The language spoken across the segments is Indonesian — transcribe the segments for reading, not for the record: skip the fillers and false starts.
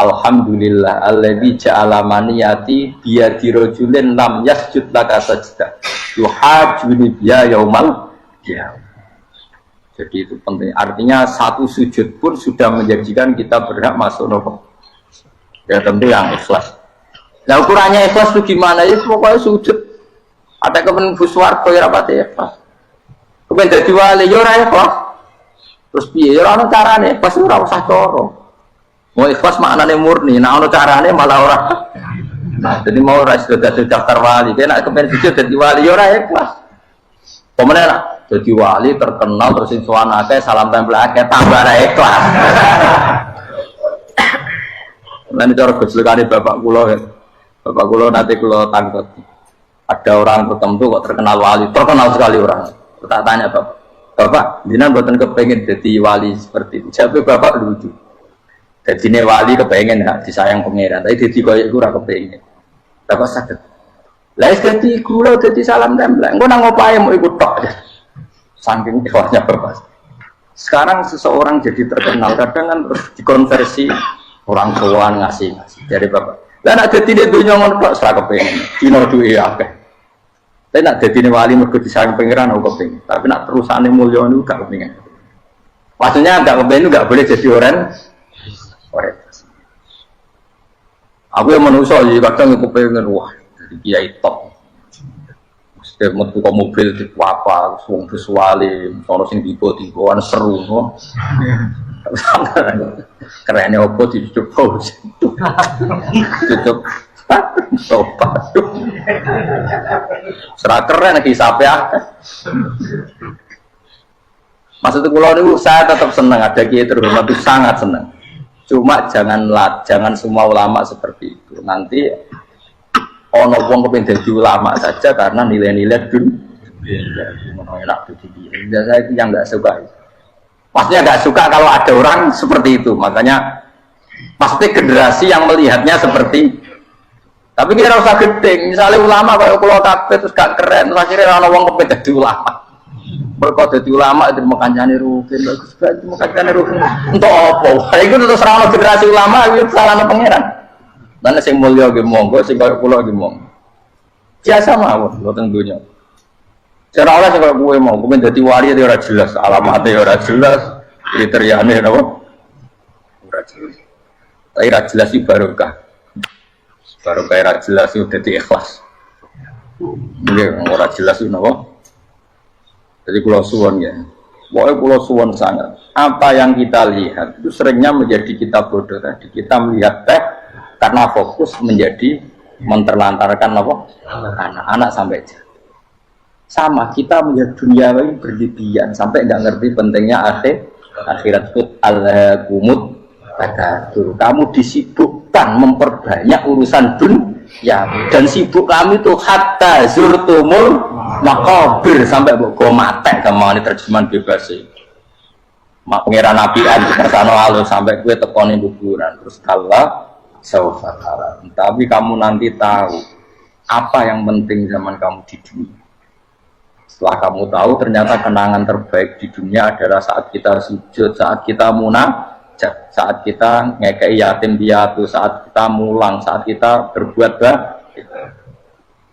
Alhamdulillah alladzi ja'ala maniyati biyadi rajulin lam yasjud laka sajdah yuhajjuni biya yaumal qiyamah. Jadi itu penting. Artinya satu sujud pun sudah menjadikan kita berhak masuk neraka. Ya tentu yang ikhlas. Nah ukurannya ikhlas itu gimana? Ya pokoknya sujud. Ada kepen buswar koyo rapate ikhlas. Kepen dadi wali yo ora ikhlas. Terus piye? Ya ora ono carane, pas ora usah cara. Mau ikhlas maknane murni, nah ono carane malah ora. Nah, jadi mau ora sudah daftar wali, dia nak kepen sujud dadi wali ya ora ikhlas. Pemene nak dadi wali terkenal terus sing sowan akeh salam tempel akeh tambah ora ikhlas. Lan cara gojlokane bapak kula ya. Bapak kula nanti kula tangkep. Ada orang tertentu kok terkenal wali, terkenal sekali orang. Tak tanya Bapak, jenengan mboten kepengin jadi wali seperti itu. Jawab bapak lucu. Jadi wali kepengen hak disayang pangeran, tapi jadi koyo iku ora kepengin. Bapak saged. Lah dadi kula dadi salam tempel. Engko nang opahe mau ikut tok. Saking ikhlasnya bapak. Sekarang seseorang jadi terkenal kadang kan terus dikonversi orang tuaan ngasih dari bapak. Lah nek dadi nek donya ngono tok ora kepengin. Dino duwe akeh. Tapi nak dadi wali mergo disayang pangeran aku kepengin. Tapi nak terusane mulya niku gak kepengin. Maksudnya gak kepengin gak boleh jadi orang. Aku yang manusia jadi kadang aku pengen wah jadi kiai top. Setiap metu ke mobil di apa, suang visuali, sono sing tiba-tiba seru, no. Kerennya apa ditutup pause, tutup, sobat, serah keren lagi sampai Maksudnya kalau ini saya tetap senang ada kiai terhormat itu sangat senang. Cuma jangan semua ulama seperti itu. Nanti ono wong kepen dadi ulama saja karena nilai-nilai enak begini. Saya itu yang nggak suka. Maksudnya nggak suka kalau ada orang seperti itu. Makanya pasti generasi yang melihatnya seperti. Tapi kita usah gede. Misalnya ulama kalau pulau kabeh terus gak keren, terus akhirnya ono wong kepen dadi ulama. Mereka jadi ulama itu makancane rukin, bagus banget makancane rukin. Untuk apa? Itu terus orang generasi ulama itu salah pangeran. Dan sing mulya ge monggo, sing kaya kula ge monggo. Biasa mawon, mboten dunya. Cara Allah sing kaya kowe mau, kowe dadi wali ya ora jelas, alamate ora jelas, kriteriane napa? Ora jelas. Tapi ora jelas iki barokah. Barokah ora jelas iki dadi ikhlas. Nggih, ora jelas iki napa? Jadi pulau suwon ya, pokoknya pulau suwon sangat. Apa yang kita lihat itu seringnya menjadi kita bodoh tadi. Kita melihat teh karena fokus menjadi menterlantarkan apa? Anak-anak sampai jatuh. Sama kita melihat dunia ini berlebihan sampai nggak ngerti pentingnya akhirat itu al-kumut. Kamu disibukkan memperbanyak urusan dunia dan sibuk kami itu hatta zurtumul makabir sampai kok mate gampang ini terjemahan bebas sih. Pangeran nabian kersane alus sampai gue tekoni kuburan terus kala saufara. Tapi kamu nanti tahu apa yang penting zaman kamu di dunia. Setelah kamu tahu ternyata kenangan terbaik di dunia adalah saat kita sujud, saat kita munajat, saat kita ngekei yatim piatu, saat kita mulang, saat kita berbuat baik.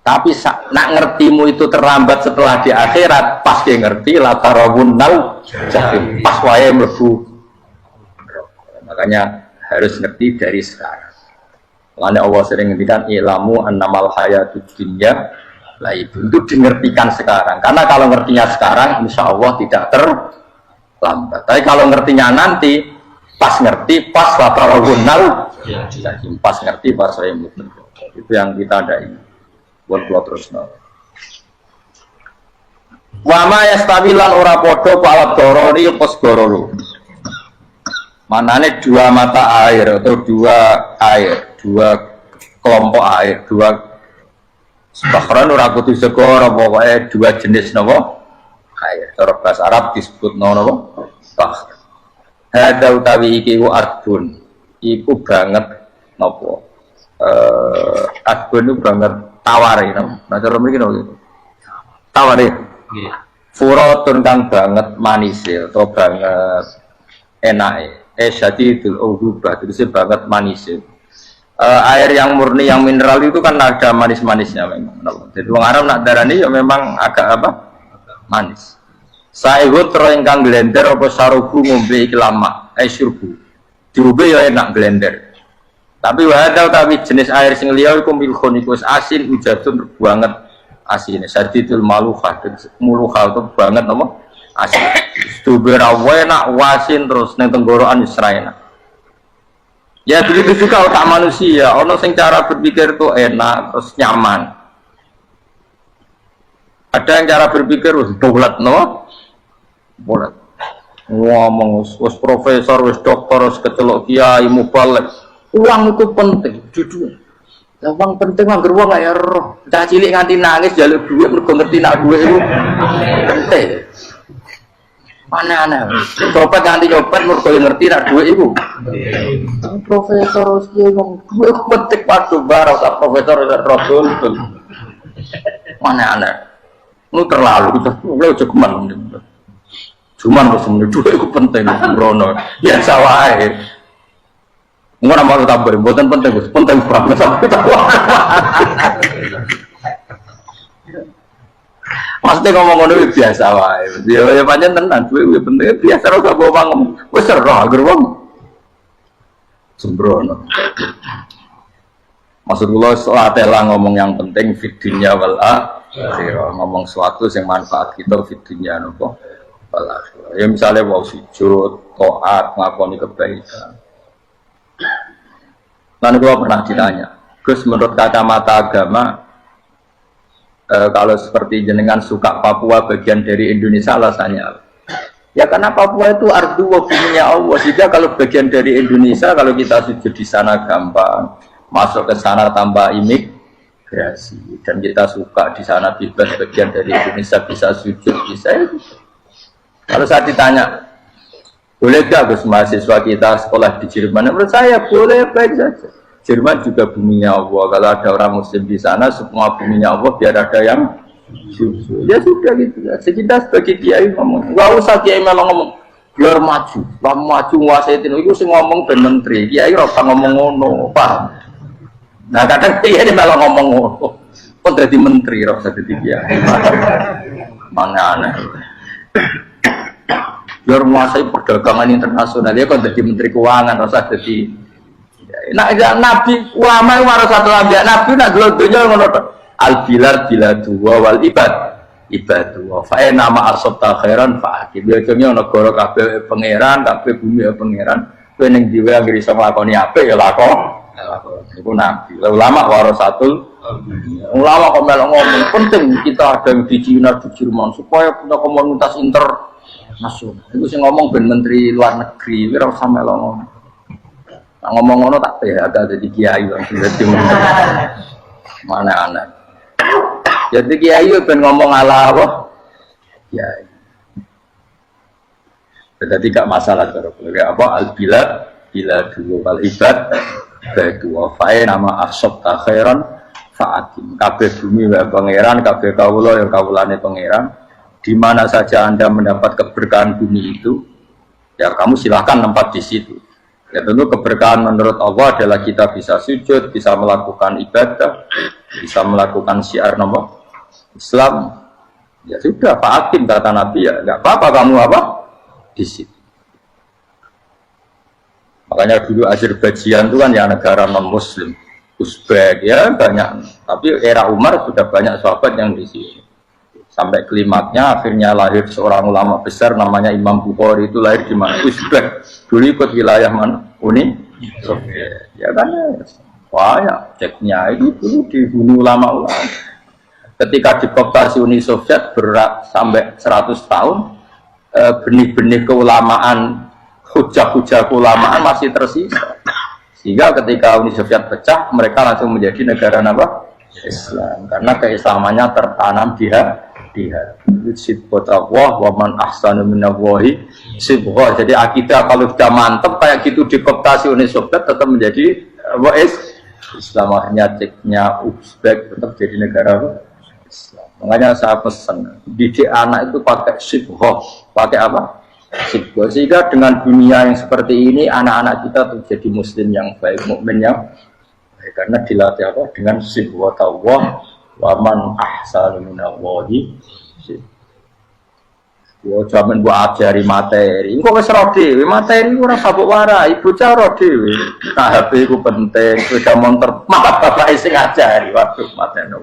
Tapi nak ngertimu itu terlambat setelah di akhirat, pas dia ngerti latarawunnal jahim, pas wae mlebu. Makanya harus ngerti dari sekarang. Karena Allah sering ngendikan ilamu annamal hayatud dunya lah itu untuk dimengertikan sekarang. Karena kalau ngertinya sekarang, insya Allah tidak terlambat. Tapi kalau ngertinya nanti, pas ngerti, pas latarawunnal jahim, pas ngerti, pas wae mlebu. Itu yang kita ada ini. Buat terus no. Wama yastawilan ora podo alat dorori pos gororo. Manane dua mata air atau dua kelompok air, dua bahkan ora kudu segoro pokoknya dua jenis nopo air. Cara bahasa Arab disebut nopo bah. Hada utawi iki ku arbun. Iku banget nopo. Arbun itu banget tawar ya, nah cara mriki nopo tawar ya, furatun kang banget manis ya, atau banget enak ya, syadidul uhubah, itu banget manis. Air yang murni yang mineral itu kan ada manis-manisnya memang. Jadi wong Arab nak darani ya memang agak apa? Manis. Saihut ro ingkang blender apa sarubu ngombe iki lama, syurbu. Diombe ya enak blender. Tapi wadah tapi jenis air sing liya iku milkhun iku asin ujatun banget asine. Sadidul maluhah, muluhah itu banget apa? Asin. Stubera enak wasin terus ning tenggorokan wis enak. Ya begitu juga otak manusia, ono sing cara berpikir itu enak terus nyaman. Ada yang cara berpikir bulat, no? Bulat. Ngomong wis profesor, wis doktor, wis kecelok kiai mubalek. Uang itu penting, jujur. Uang penting anggar wong kaya roh. Cah cilik nganti nangis njaluk dhuwit mergo ngerti nak dhuwit itu penting. Mana-mana. Copet nganti copet mergo ngerti nak dhuwit iku. Profesor wis kiai ngomong dhuwit penting waduh barok tak profesor rodol. Mana-mana. Lu terlalu kita aja geman. Cuman kok sebenarnya dhuwit iku penting sembrono. Biasa wae. Ora mau tambah, mboten penting, Gus. Penting banget sampai tahu. Maksudnya ngomong ngono biasa wae. Ya pancen tenan dhuwit penting biasa ora gak ngomong. Wis ero agar wong sembrono. Maksud kula soatela ngomong yang penting fidunya wal akhirah, ngomong sesuatu yang manfaat kita fidunya nopo wal akhirah. Ya misalnya wau sujud, taat, ngakoni kebaikan. Lalu gua pernah ditanya, Gus menurut kacamata agama kalau seperti jenengan suka Papua bagian dari Indonesia alasannya apa? Ya karena Papua itu ardu wa buminya Allah. Sehingga kalau bagian dari Indonesia, kalau kita sujud di sana gampang, masuk ke sana tanpa imigrasi, dan kita suka di sana bebas bagian dari Indonesia bisa sujud bisa. Kalau saya ditanya, boleh gak Gus mahasiswa kita sekolah di Jerman? Menurut saya boleh, baik saja. Jerman juga buminya Allah. Kalau ada orang Muslim di sana, semua buminya Allah. Biar ada yang ya sudah gitu. Sekitar sebagai kiai ngomong, nggak usah kiai malah ngomong biar maju, kamu maju nguasai itu sih ngomong ben menteri. Kiai rasa ngomong ngono, paham? Nah kadang kiai malah ngomong ngono, kok jadi menteri rasa jadi kiai. Mana aneh. Biar menguasai perdagangan internasional ya kan jadi menteri keuangan rasa jadi nabi ulama itu harus satu lagi nabi nak dulu dunia ngono al bilar biladu wal ibadu fa nama asabta khairan fa biasanya negara kabeh pangeran kabeh bumi pangeran kowe ning dhewe anggere iso nglakoni apik ya lakon iku nabi ulama warasatul ulama kok melok ngomong penting kita ada di Cina di Jerman supaya punya komunitas internasional. Itu sih ngomong ben menteri luar negeri, ora usah melok ngomong. Nah, ngomong ngono tak agak jadi kiai langsung jadi mana aneh. Jadi kiai ben ngomong ala apa? Kiai. Jadi gak masalah kalau apa bila dulu wal ibad kedua fae nama asab takhiran faatim kabeh bumi wa pangeran kabeh kawula ya kawulane pangeran. Di mana saja Anda mendapat keberkahan bumi itu, ya kamu silahkan tempat di situ. Ya tentu keberkahan menurut Allah adalah kita bisa sujud, bisa melakukan ibadah, bisa melakukan syiar nama Islam. Ya sudah, fa'atim kata Nabi ya, nggak apa-apa kamu apa di situ. Makanya dulu Azerbaijan itu kan ya negara non Muslim, Uzbek ya banyak. Tapi era Umar sudah banyak sahabat yang di sini. Sampai klimaknya akhirnya lahir seorang ulama besar namanya Imam Bukhari itu lahir di mana? Uzbek. Dulu ikut wilayah mana? Uni Soviet. Ya kan ya. Wah ya ceknya itu dulu dibunuh ulama-ulama. Ketika dikooptasi Uni Soviet berat sampai 100 tahun benih-benih keulamaan hujah-hujah keulamaan masih tersisa. Sehingga ketika Uni Soviet pecah mereka langsung menjadi negara apa? Islam. Karena keislamannya tertanam di sifat Allah wa man ahsanu minallahi sifat. Jadi akidah kalau sudah mantap kayak gitu dikooptasi Uni Soviet tetap menjadi Islam. Akhirnya ceknya Uzbek tetap jadi negara Islam. Makanya saya pesan didik anak itu pakai sifat, pakai apa? Sehingga dengan dunia yang seperti ini anak-anak kita tuh jadi muslim yang baik, mukmin yang baik, karena dilatih apa? Dengan sibwatullah wa man ahsanu minallahi. Yo jaman buat ajari materi. Engko wis ro dhewe, materi ora sabuk warai, bocah ro dhewe. Nah, HP ku penting, sepeda motor mak bapak sing ngajari, waduh mateni.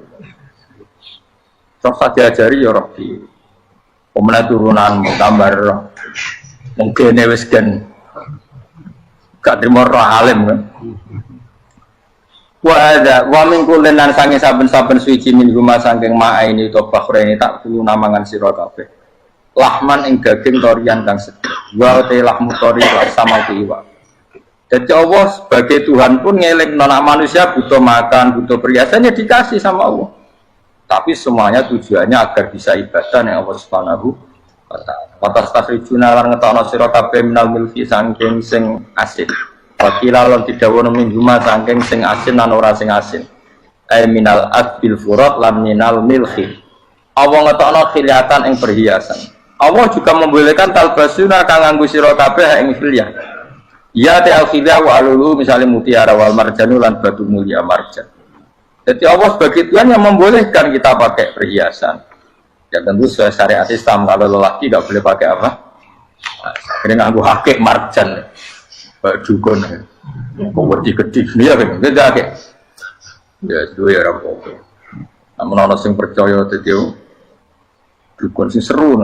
Sok diajari ya ro dhewe. Pemenang turunan tambah roh. Mungkin wis gen gak trimo roh alim kan. Wa min kullin lan sange saben-saben suci min guma saking maa ini to bakhrene tak kulo namangan sira kabeh. Lahman ing daging torian kang sedih. Wa te lahmu tori sama kiwa. Jadi Allah sebagai Tuhan pun ngeling anak manusia butuh makan, butuh perhiasannya dikasih sama Allah. Tapi semuanya tujuannya agar bisa ibadah yang Allah Subhanahu wa ta'ala. Watas tasrijuna lan ngetokno sira kabeh minal milki saking sing asin. Wakila lan didhawuhna mingguma saking sing asin lan ora sing asin. Ai minal adbil furat lan minal milki. Allah ngetokno khiliatan ing perhiasan. Allah juga membolehkan talbasuna kang nganggo sira kabeh ing khiliyah. Ya ta'al khiliyah wa alulu misalnya mutiara wal marjanu lan batu mulia marjan. Jadi Allah sebagai Tuhan yang membolehkan kita pakai perhiasan. Ya tentu sesuai syariat Islam. Kalau lelaki tidak boleh pakai apa? Akhirnya nganggu hakik marjan, dukun, kewedi-kedi, dia kan? Tidak hakik. Ya itu ya rapopo. Namun orang yang percaya itu dukun sing seru.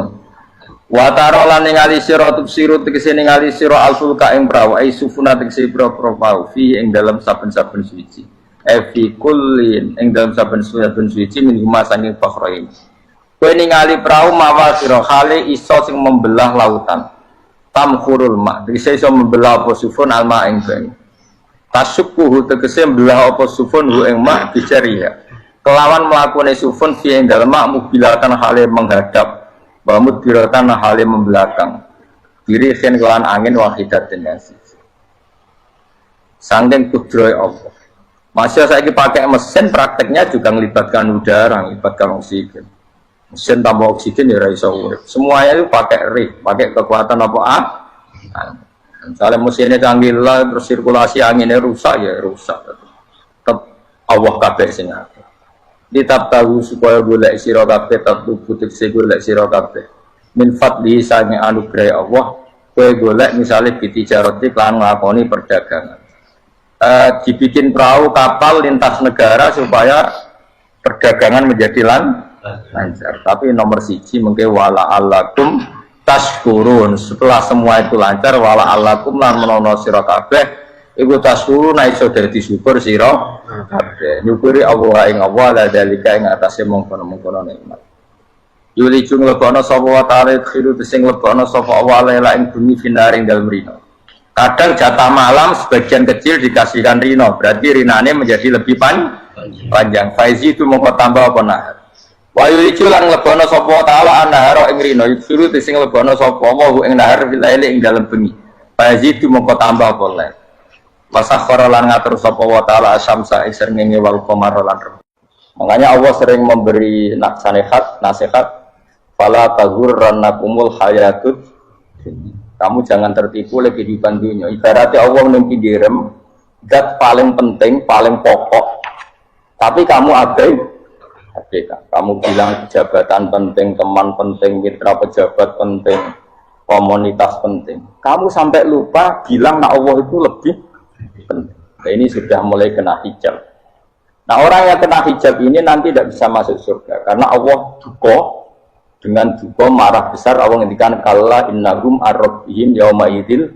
Wataro lan ningali sira tubsiru tegese ningali sira alfulka ing prawa ai sufuna tegese pro-pro fi ing dalam saben-saben suci. Evi kullin ing dalam saben-saben suci min huma sanging bakhrain. Kowe ningali prau mawa sira khale iso sing membelah lautan. Tamkhurul ma, tegese iso membelah apa sufun alma ing banyu. Tasukkuhu tegese membelah apa sufun hu ing ma bicaria. Kelawan mlakune sufun fi ing dalem ma mubilatan hale menghadap, wa mudbiratan hale membelakang. Diri khen kelawan angin wahidatin yasi. Sangking kudroy Allah. Masih saya pakai mesin prakteknya juga melibatkan udara, melibatkan oksigen. Mesin tambah oksigen ya raiso urip. Semuanya itu pakai rig, pakai kekuatan apa misalnya mesinnya canggih lah, terus sirkulasi anginnya rusak ya rusak. Tetap Allah kabeh sing akeh. Ditab tahu supaya golek sira kabeh tetep butuh golek sira kabeh. Min fadli sange anugerah Allah, kowe golek misalnya bitijarati lan nglakoni perdagangan. Dibikin perahu kapal lintas negara supaya perdagangan menjadi lancar. Tapi nomor siji mungkin wala alakum tashkurun. Setelah semua itu lancar wala alakum lan menono sira kabeh iku tashkurun iso dadi syukur sira kabeh. Nyukuri Allah ing Allah la dalika ing atase mongkon-mongkon nikmat. Yuli jung lebono sapa wa ta'ala khiru sing lebono sapa Allah la ing bumi finaring dalem rino. Kadang jatah malam sebagian kecil dikasihkan rino, berarti rinane menjadi lebih panjang. Faizi itu mau tambah apa nahar. Wa yulicu lan lebono sapa taala anahar ing rino, yusuru sing lebono sapa wa ing nahar filaili ing dalem bengi. Faizi itu mau tambah apa le. Wasakhara lan ngatur sapa wa taala asyamsa ing srengenge wal qamar lan. Makanya Allah sering memberi nasihat fala taghurrannakumul hayatud. Kamu jangan tertipu oleh kehidupan dunia. Ibaratnya Allah menimpi direm, zat paling penting, paling pokok. Tapi kamu abaikan. Kamu bilang jabatan penting, teman penting, mitra pejabat penting, komunitas penting. Kamu sampai lupa bilang nah Allah itu lebih penting. Nah, ini sudah mulai kena hijab. Nah orang yang kena hijab ini nanti tidak bisa masuk surga karena Allah duka. Dengan juga marah besar Allah ngendikan kalla innahum ar-rabbihim yauma idzil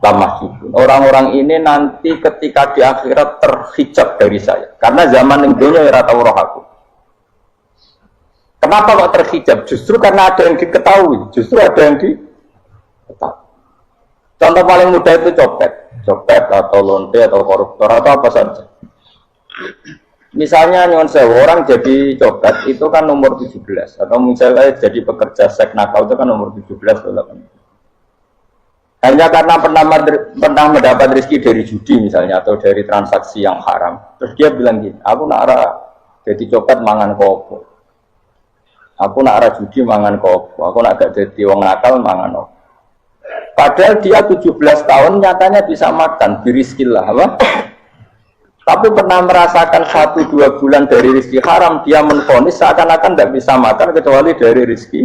lamahjubun. Orang-orang ini nanti ketika di akhirat terhijab dari saya. Karena zaman ning donya ora tau roh aku. Kenapa kok terhijab? Justru karena ada yang diketahui, justru ada yang diketahui. Contoh paling mudah itu copet atau lonte atau koruptor atau apa saja. Misalnya nyon sewu orang jadi copet itu kan nomor 17 atau misalnya jadi pekerja seks nakal itu kan nomor 17 atau 18. Hanya karena pernah mendapat rezeki dari judi misalnya atau dari transaksi yang haram. Terus dia bilang gini, aku nak jadi copet mangan kopo. Aku nak judi mangan kopo. Aku nak gak jadi wong nakal mangan kopo. Padahal dia 17 tahun nyatanya bisa makan, birizkillah apa? Tapi pernah merasakan 1-2 bulan dari rezeki haram, dia menvonis seakan-akan tidak bisa makan kecuali dari rezeki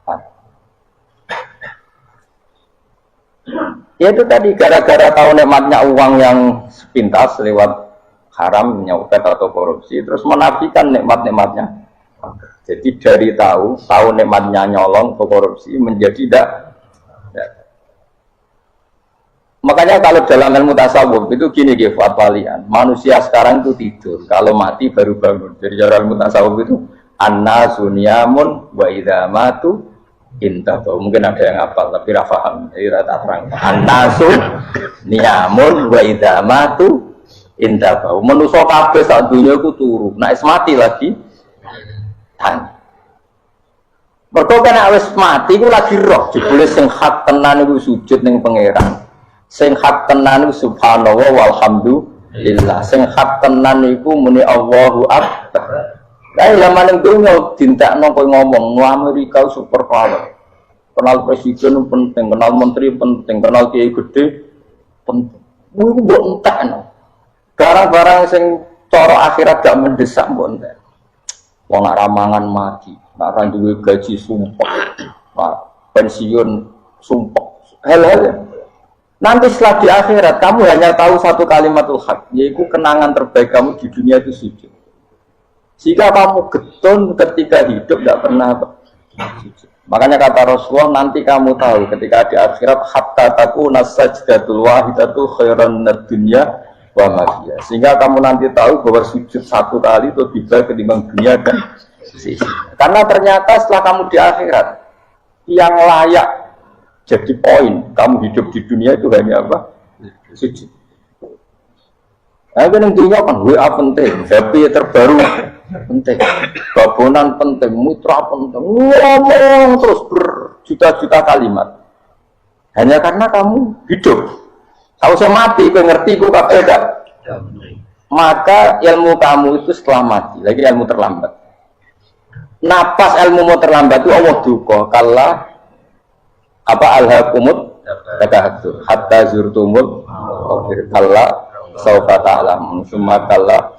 haram. Ya itu tadi, gara-gara tahu nikmatnya uang yang sepintas lewat haram, nyopet atau korupsi, terus menafikan nikmat-nikmatnya. Jadi dari tahu nikmatnya nyolong atau korupsi menjadi tidak. Makanya kalau dalam ilmu tasawuf itu gini fatwalian, manusia sekarang itu tidur, kalau mati baru bangun. Jadi dalam ilmu tasawuf itu an-nasu niyamun wa idza matu intahu. Mungkin ada yang hafal tapi ra paham. Jadi rata terang. An-nasu niyamun wa idza matu intahu. Manusa kabeh sak dunya iku turu, nek mati lagi tani. Mergo kena wis mati iku lagi roh, jebule sing hak tenan iku sujud ning pangeran. Sing hak tenan iku subhanallah walhamdulillah. Sing hak tenan iku muni Allahu akbar. Lah zaman ning donya dintekno kowe ngomong Amerika super power. Kenal presiden penting, kenal menteri penting, kenal kiai gede penting. Iku mbok entekno. Barang-barang sing cara akhirat gak mendesak mbok entek. Wong nak ramangan mati, nak ra duwe gaji sumpah. Pensiun sumpah. Hal-hal nanti setelah di akhirat kamu hanya tahu satu kalimatul haq, yaitu kenangan terbaik kamu di dunia itu sujud. Jika kamu getun ketika hidup tidak pernah sujud. Makanya kata Rasulullah, nanti kamu tahu ketika di akhirat hatta takuna sajdatul wahidatu khairan minad dunya wa ma fiha. Sehingga kamu nanti tahu bahwa sujud satu kali itu lebih baik ketimbang dunia dan sisi. Karena ternyata setelah kamu di akhirat yang layak jadi poin, kamu hidup di dunia itu hanya apa? Sujud. Nah, kan yang dunia kan WA penting, happy terbaru penting, babonan penting, mutra penting, ngomong terus berjuta-juta kalimat. Hanya karena kamu hidup. Kalau saya mati, kau ngerti, kau tidak. Maka ilmu kamu itu setelah mati, lagi ilmu terlambat. Napas ilmu mau terlambat itu Allah duka, kalah apa alhaqumut takatsur hatta zurtumul qafir kalla saufa ta'lamun summa kalla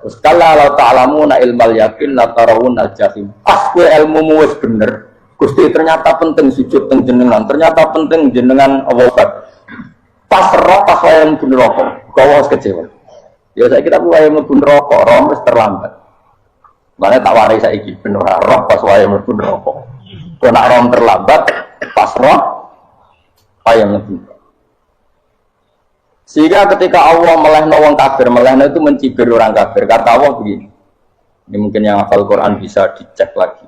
terus kalla la ta'lamuna ilmal yakin la tarawunal jahim. Pas kowe ilmumu wis bener Gusti ternyata penting sujud teng jenengan, ternyata penting jenengan obat pas roh pas wae mlebu neraka kok wis kecewa ya saiki kita wae mlebu neraka roh wis terlambat makane tak warai saiki ben ora roh pas wae mlebu neraka kok nek roh terlambat pas roh ayam lebih. Sehingga ketika Allah melehno wong kafir, melehno itu mencibir orang kafir. Kata Allah begini. Ini mungkin yang hafal Quran bisa dicek lagi.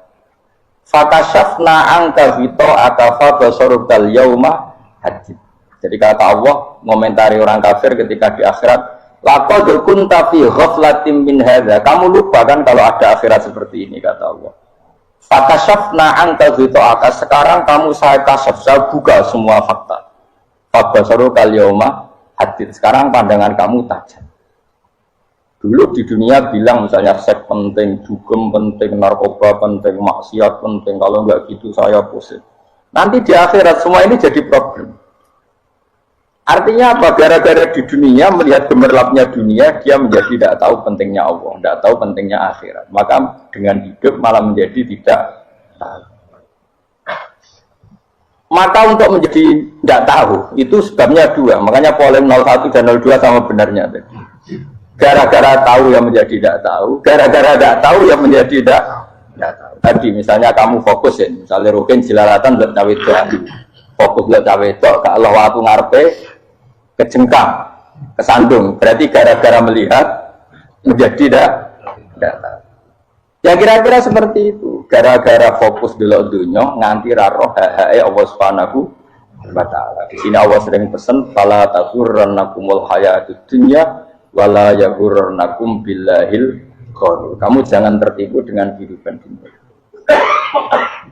Fakashafna angka vito akafa basorukal yauma hadid. Jadi kata Allah ngomentari orang kafir ketika di akhirat, laqad kunta fi ghaflatin min hadza. Kamu lupa kan kalau ada akhirat seperti ini kata Allah. Fakashafna angka gitu akas sekarang kamu saya kasaf saya buka semua fakta. Fabasaru kalyoma hadid sekarang pandangan kamu tajam. Dulu di dunia bilang misalnya seks penting, dugem penting, narkoba penting, maksiat penting. Kalau enggak gitu saya pusing. Nanti di akhirat semua ini jadi problem. Artinya apa? Gara-gara di dunia melihat gemerlapnya dunia, dia menjadi tidak tahu pentingnya Allah, tidak tahu pentingnya akhirat. Maka dengan hidup malah menjadi tidak tahu. Maka untuk menjadi tidak tahu, itu sebabnya dua. Makanya poin 01 dan 02 sama benarnya tadi. Gara-gara tahu yang menjadi tidak tahu, gara-gara tidak tahu yang menjadi tidak tahu. Tadi misalnya kamu fokus ya, misalnya rukin jilalatan buat cawe-cawe. Fokus buat cawe-cawe, kalau waktu ngarepe kejengkang, kesandung, berarti gara-gara melihat menjadi tidak tahu. Ya kira-kira seperti itu. Gara-gara fokus delok dunya nganti ra roh hae Allah Subhanahu wa taala. Di sini Allah sering pesan fala taghurrannakumul hayatud dunya wala yaghurrannakum billahil ghurur. Kamu jangan tertipu dengan kehidupan dunia.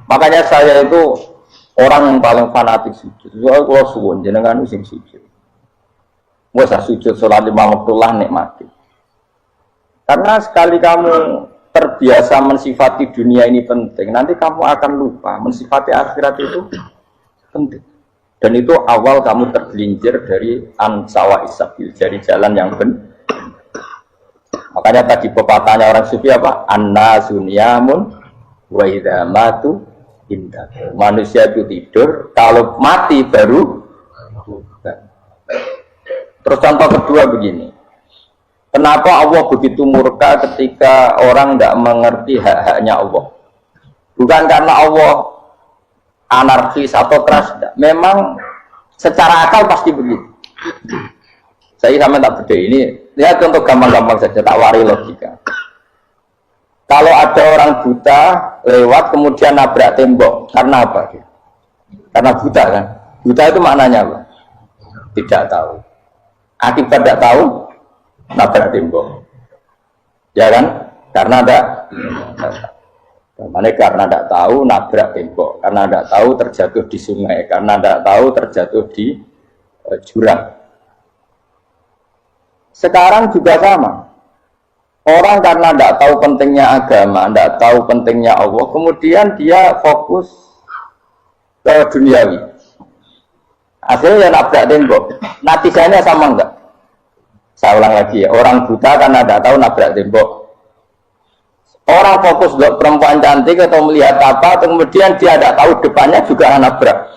Makanya saya itu orang yang paling fanatik sujud. Soalnya kalau suwun jenengan sing sujud. Wes sujud salat 5 waktu lah nikmati. Karena sekali kamu terbiasa mensifati dunia ini penting, nanti kamu akan lupa mensifati akhirat itu penting. Dan itu awal kamu tergelincir dari ansawa isabil, dari jalan yang benar. Makanya tadi pepatahnya orang sufi apa? An-nasu niyamun wa idza matu indah. Manusia itu tidur, kalau mati baru. Terus contoh kedua begini. Kenapa Allah begitu murka ketika orang tidak mengerti hak-haknya Allah? Bukan karena Allah anarkis atau keras, memang secara akal pasti begitu. Saya sama tak beda ini, lihat contoh gampang-gampang saja, tak wari logika. Kalau ada orang buta lewat kemudian nabrak tembok, karena apa? Karena buta kan? Buta itu maknanya apa? Tidak tahu. Akibat tidak tahu, nabrak tembok. Ya kan? Karena ada. Karena tidak tahu nabrak tembok, karena tidak tahu terjatuh di sungai, karena tidak tahu terjatuh di jurang. Sekarang juga sama. Orang karena tidak tahu pentingnya agama, tidak tahu pentingnya Allah, kemudian dia fokus ke duniawi. Akhirnya ya nabrak tembok. Natijanya sama enggak? Saya ulang lagi ya. Orang buta karena tidak tahu nabrak tembok. Orang fokus untuk perempuan cantik atau melihat apa, kemudian dia tidak tahu depannya juga nabrak.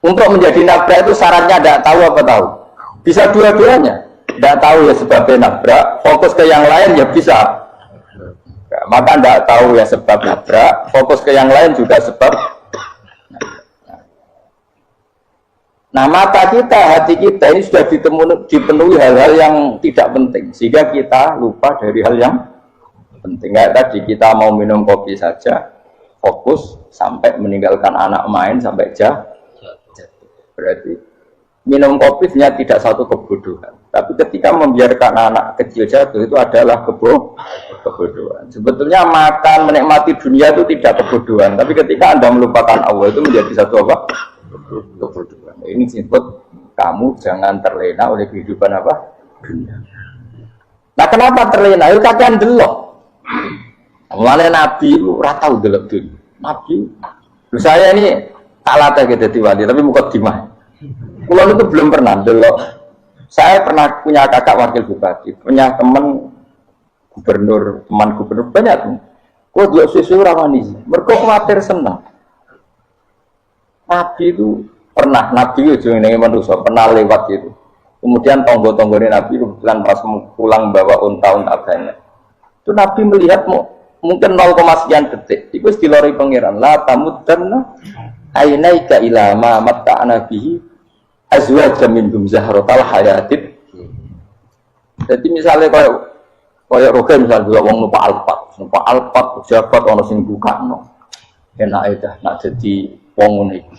Untuk menjadi nabrak itu syaratnya tidak tahu apa tahu. Bisa dua-duanya. Tidak tahu ya sebabnya nabrak, fokus ke yang lain ya bisa. Nah, maka tidak tahu ya sebab nabrak, fokus ke yang lain juga sebab. Nah mata kita, hati kita ini sudah dipenuhi hal-hal yang tidak penting, sehingga kita lupa dari hal yang penting. Kayak tadi kita mau minum kopi saja, fokus sampai meninggalkan anak main sampai jatuh. Berarti minum kopi sebenarnya tidak satu kebodohan. Tapi ketika membiarkan anak kecil jatuh itu adalah kebodohan. Sebetulnya makan, menikmati dunia itu tidak kebodohan. Tapi ketika Anda melupakan Allah itu menjadi satu apa? Kebodohan. Ini disebut kamu jangan terlena oleh kehidupan apa? Dunia. Nah kenapa terlena? Itu kakean delok. Mulai Nabi lu ratau delok dunia. Nabi, saya ini kalah teh jadi wali, tapi mukadimah. Kulo itu belum pernah delok. Saya pernah punya kakak wakil bupati, punya teman gubernur banyak tuh. Kok delok susu rawani, mergo khawatir senang. Nabi itu pernah, Nabi itu yang manusia pernah lewat itu. Kemudian tonggo-tonggonya Nabi kebetulan pas pulang bawa unta-unta banyak. Itu Nabi melihat mungkin 0, sekian detik. Itu dilori pangeran. La tamuddanna ainaika ila ma matta'na bihi azwajan minhum zahratal hayatid. Jadi misalnya kayak roga misalnya juga wong numpak alpat pejabat ono sing bukakno. Enak aja nak jadi wong ngene iki.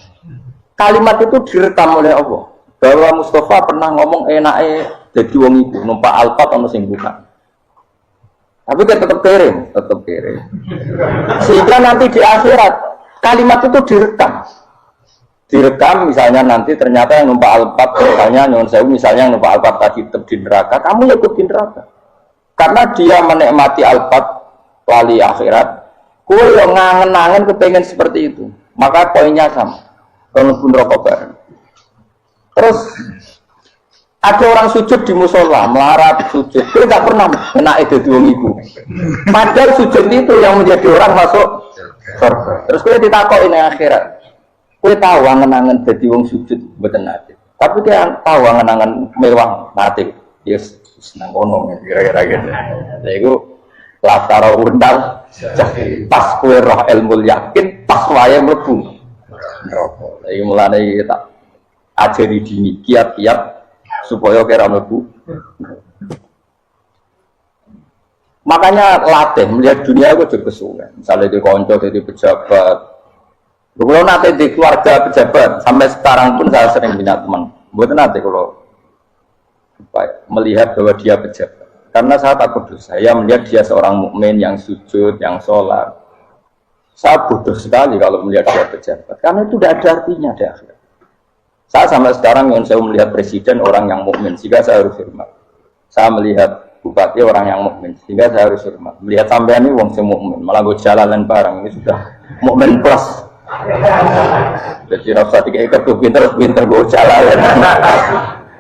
Kalimat itu direkam oleh Allah. Bahwa Mustafa pernah ngomong enake dadi wong iku numpak alpat ono sing buka. Tapi dia tetap kering. Sehingga nanti di akhirat kalimat itu direkam misalnya nanti ternyata yang numpak alpat misalnya misalnya yang numpak alpat tadi tetap di neraka, kamu ikut di neraka karena dia menikmati alpat wali akhirat. Kue yang ngangen-ngangen kepengen seperti itu, maka poinnya sama kalau pun rokok bareng. Terus ada orang sujud di musola, melarat sujud. Dia tidak pernah kena itu wong iku. Padahal sujud itu yang menjadi orang masuk surga. Terus dia ditakoki ning akhirat. Kowe tahu angen-angen dadi wong sujud mboten nate. Tapi dia tahu angen-angen mewah nate. Yes, seneng ngono kira-kira gitu. Lha iku latara undal pas kowe roh ilmu yakin pas wae mlebu neraka. Lha iki mulane tak ajari dini kiat-kiat supaya kira mlebu. Makanya latih melihat dunia itu juga kesuwen. Misalnya di konco, di pejabat. Kalau nanti di keluarga pejabat sampai sekarang pun saya sering punya teman. Buat nanti kalau melihat bahwa dia pejabat, karena saya takut dosa. Saya melihat dia seorang mukmin yang sujud, yang sholat. Saya bodoh sekali kalau melihat dia pejabat, karena itu tidak ada artinya di akhirat. Saya sampai sekarang yang saya melihat presiden orang yang mukmin, sehingga saya harus hormat. Saya melihat bupati orang yang mukmin, sehingga saya harus hormat. Melihat sampean ini wong sing mukmin, malah gue jalan barang ini sudah mukmin plus. Jadi rasa tiga ekor tuh pinter gue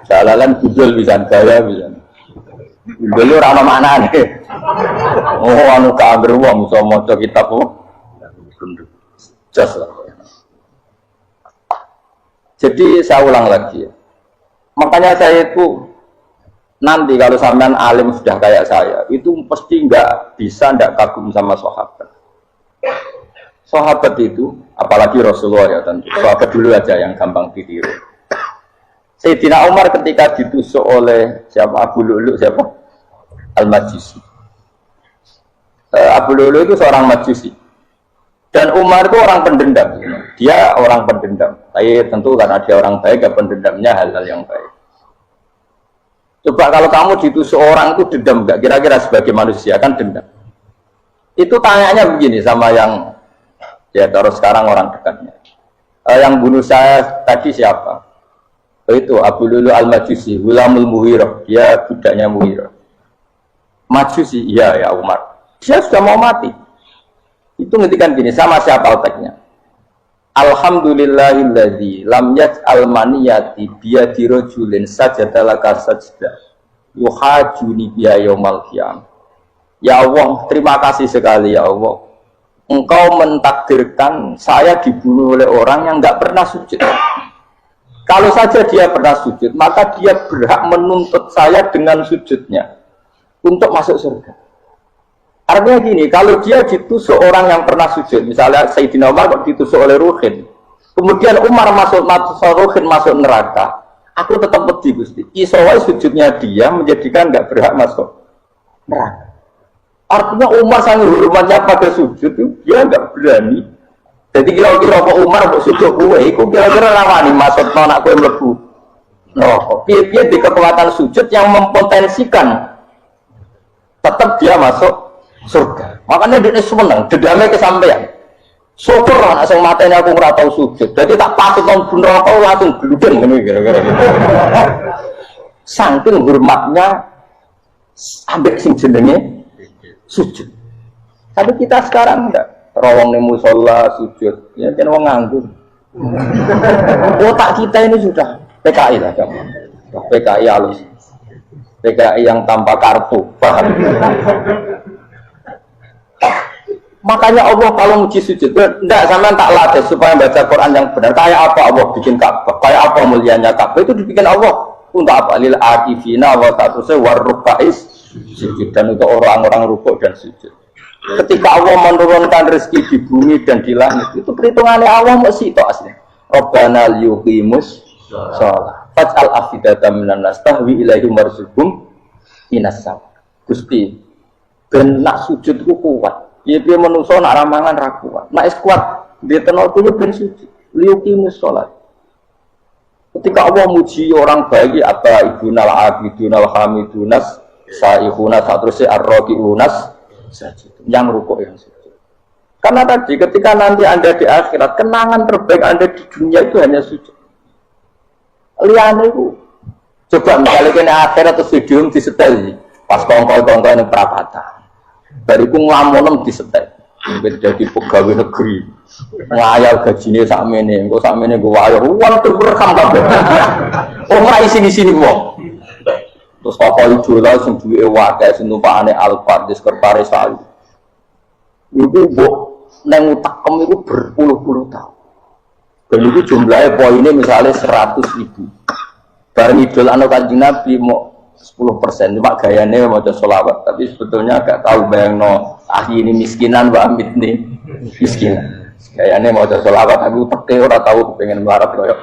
jalalan gudul bisa gaya bisa. Gudul orang mana nih? Oh anu kabar uang so mau kitab just lah. Jadi saya ulang lagi. Makanya saya itu nanti kalau sampean alim sudah kayak saya, itu pasti nggak kagum sama sahabat. Sahabat itu, apalagi Rasulullah ya tentu. Sahabat dulu aja yang gampang ditiru. Sayyidina Umar ketika ditusuk oleh siapa Abu Lu'lu siapa Al-Majusi. Abu Lu'lu itu seorang Majusi. Dan Umar itu orang pendendam. Dia orang pendendam. Tapi tentu karena dia orang baik, pendendamnya hal-hal yang baik. Coba kalau kamu ditusuk orang itu dendam enggak? Kira-kira sebagai manusia kan dendam. Itu tanyanya begini sama yang ya terus sekarang orang dekatnya. Yang bunuh saya tadi siapa? Itu Abu Lu'lu Al-Majusi, Gulamul Mughirah. Dia budaknya Mughirah. Majusi, iya ya Umar. Dia sudah mau mati. Itu ngertikan gini, sama siapa alteknya? Alhamdulillahilladzi lam yaj'al maniyati biyadi rajulin sajadalaka sajdah yuhajuni biya yaumal qiyamah. Ya Allah, terima kasih sekali ya Allah. Engkau mentakdirkan saya dibunuh oleh orang yang enggak pernah sujud. Kalau saja dia pernah sujud, maka dia berhak menuntut saya dengan sujudnya untuk masuk surga. Artinya gini, kalau dia ditusuk orang yang pernah sujud, misalnya Sayyidina Umar kok ditusuk oleh Ruhin, kemudian Umar masuk Ruhin masuk neraka, aku tetap pedih Gusti. Isowai sujudnya dia menjadikan nggak berhak masuk neraka. Artinya Umar sangat hormatnya pada sujud itu dia nggak berani. Jadi kira-kira kok Umar mau sujud kue, itu kira-kira rawani masuk anak kue melebu. No, dia di kekuatan sujud yang mempotensikan tetap dia masuk surga. Makanya dia seneng, dedamnya kesampaian. Syukur anak yang matanya aku nggak tahu sujud. Jadi tak patut nonton rokok langsung geludeng gitu kira-kira. Saking hormatnya ambek sing jenenge sujud. Tapi kita sekarang enggak. Rawang nih musola sujud, ya kan wong nganggur. Otak kita ini sudah PKI lah, PKI halus, PKI yang tanpa kartu, paham? Makanya Allah kalau muji sujud, enggak sama tak latih supaya baca Quran yang benar. Kayak apa Allah bikin Ka'bah, kayak apa mulianya Ka'bah itu dibikin Allah untuk apa? Lil akifina wa ta'tusya warrukais sujud, dan untuk orang-orang rukuk dan sujud. Ketika Allah menurunkan rezeki di bumi dan di langit, itu perhitungannya Allah masih itu asli. Rabbana liyuqimus shalah faj'al afidatan minan nas tahwi ilaihim warzuqhum minas sam. Gusti, ben nak sujud ku kuat. Piye menungso nak ramangan ra kuat. Nak is kuat, dia tenol kuwi ben sujud. Liyuqimus shalah. Ketika Allah muji orang baik, apa ibunal abidunal hamidunas saihuna satruse ar-raqiunas yang rukuk yang sujud. Karena tadi ketika nanti Anda di akhirat, kenangan terbaik Anda di dunia itu hanya sujud. Liane itu coba misalnya kena akhirat atau video disetel pas kongkol-kongkol ini perapatan bariku ngelamonem disetel jadi pegawai negeri ngayal gajinya sakmene engko sakmene gue wayah uang tuh rekam kabeh ora isi-sini wong. Terus apa idola sing duwe wae sing numpakane Alphard di sekretaris salu. Iku mbok nang utakem iku berpuluh-puluh tahun. Dan itu jumlahnya poinnya misalnya 100.000. Bareng idol anu Kanjeng Nabi mau 10%, cuma gayane maca selawat, tapi sebetulnya agak tahu bayangno ahli ini miskinan wa amit nih miskinan. Gayane maca selawat aku teke ora tahu pengen melarat koyo.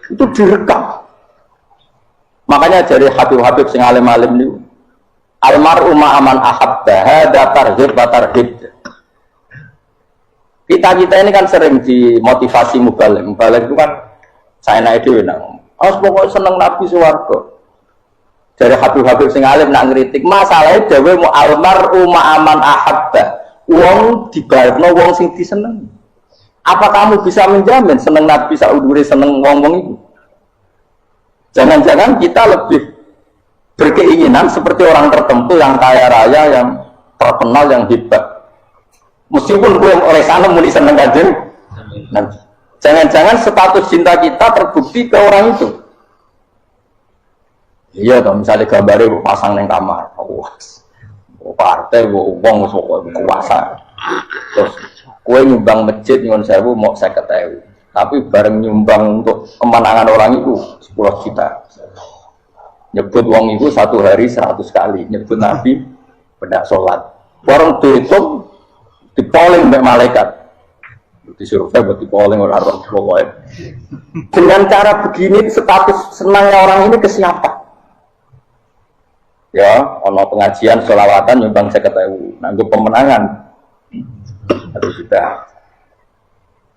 Itu direkam. Makanya dari Habib-Habib sing alim-alim niku almar'u ma'aman ahabba hadza tarhib wa tarhib. Kita ini kan sering dimotivasi mubalek. Mubalek itu kan saya naik dhewe nang. Harus pokoknya seneng Nabi swarga. Dari Habib-Habib sing alim nak ngritik, masalahe dhewe mu almar'u ma'aman ahabba. Wong dibarno wong sing diseneng. Apa kamu bisa menjamin seneng Nabi saudure seneng wong-wong itu? Jangan-jangan kita lebih berkeinginan seperti orang tertentu yang kaya raya, yang terkenal, yang hebat. Meskipun gue oleh sana muni seneng kanjeng Nabi. Jangan-jangan status cinta kita terbukti ke orang itu. Iya toh, misalnya gambarnya pasang neng kamar, wah, partai, uang, kuasa. Terus, kue nyumbang masjid nyon sewu mau 50.000, tapi bareng nyumbang untuk kemenangan orang itu 10 juta. Nyebut uang itu 1 hari 100 kali, nyebut Nabi benda sholat. Orang dihitung, dipoling oleh malaikat. Disuruh saya buat dipoling orang pokoknya. Dengan cara begini, status senangnya orang ini ke siapa? Ya, ono pengajian sholawatan nyumbang 50.000, nanggup pemenangan. Harus kita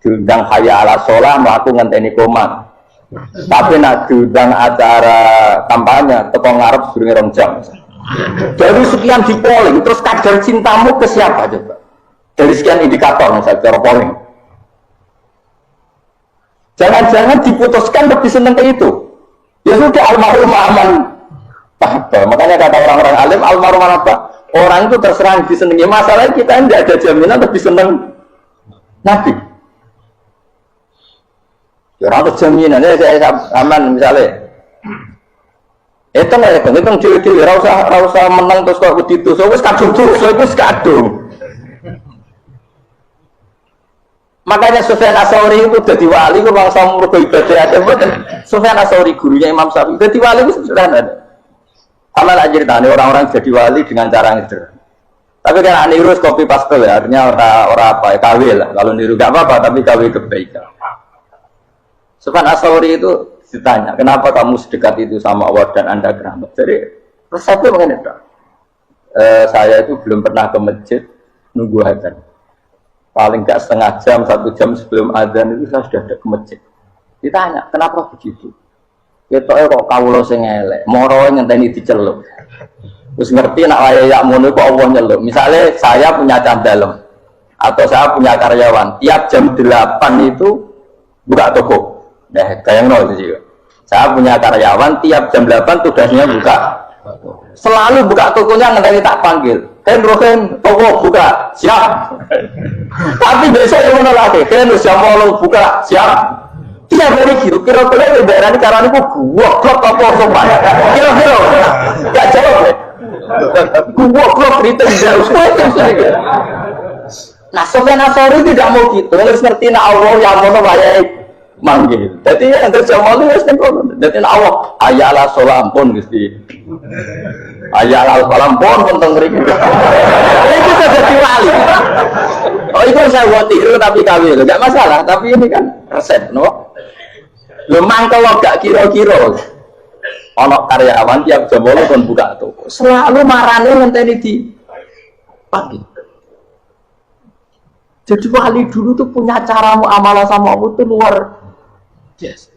diundang hayya ala sholah, melaku ngenteni komat. Tapi nak diundang acara kampanye, teko ngarep sedurunge 2 jam. Dari sekian di polling, terus kadar cintamu ke siapa coba? Dari sekian indikator, misalnya cara polling. Jangan-jangan diputuskan lebih seneng ke itu. Ya sudah, almarhum aman. Makanya kata orang-orang alim, almarhum apa? Orang itu terserah disenangi. Masalahnya kita tidak ada jaminan lebih senang Nabi. Ya orang jaminan, saya aman misalnya. Itu nggak ya, itu ciri-ciri. Rasa menang terus kok begitu. So wes kadung terus, so wes kadung. Makanya Sufyan Ats-Tsauri itu jadi wali, itu bangsa mergo ibadah ada. Sufyan Ats-Tsauri gurunya Imam Syafi'i, jadi wali itu sederhana. Sama lah ceritanya orang-orang jadi wali dengan cara yang sederhana. Tapi kan niru copy paste ya, artinya orang apa ya, KW lah. Kalau niru gak apa-apa, tapi KW kebaikan. Sufyan Ats-Tsauri itu ditanya, kenapa kamu sedekat itu sama Allah dan Anda keramat? Jadi resepnya mengenai itu. Saya itu belum pernah ke masjid nunggu adzan. Paling gak setengah jam, 1 jam sebelum adzan itu saya sudah ada ke masjid. Ditanya, kenapa begitu? Ketoknya kok kawula sing elek, moroe ngenteni diceluk. Terus ngerti nak wayahe ngono kok Allah nyeluk. Misalnya saya punya candalem atau saya punya karyawan, tiap jam 8 itu buka toko. Nah, bayangno itu juga. Saya punya karyawan tiap jam 8 tugasnya buka. Selalu buka tokonya ngenteni tak panggil. Roken toko buka, siap. Tapi besok yang mana lagi? Jam 8 buka, siap. Tiap hari gitu, kira-kira daerah ini karena itu goblok apa sopan? Kira-kira nggak jawab ya? Goblok cerita jauh sekali. Nah, Sufyan Ats-Tsauri tidak mau gitu, harus ngerti nak Allah yang mau bayar manggil. Jadi yang terjemah itu harus nengok. Jadi nak Allah ayalah sholat pun gusti, ayalah sholat pun tentang mereka. Itu sudah jadi wali. Oh itu saya buat tiru tapi kami itu nggak masalah. Tapi ini kan resep, no? Lemang kalau gak kira-kira ono karyawan tiap jam 8 kon buka toko selalu marane ngenteni di pagi. Jadi wali dulu tuh punya cara muamalah sama Allah tuh luar biasa.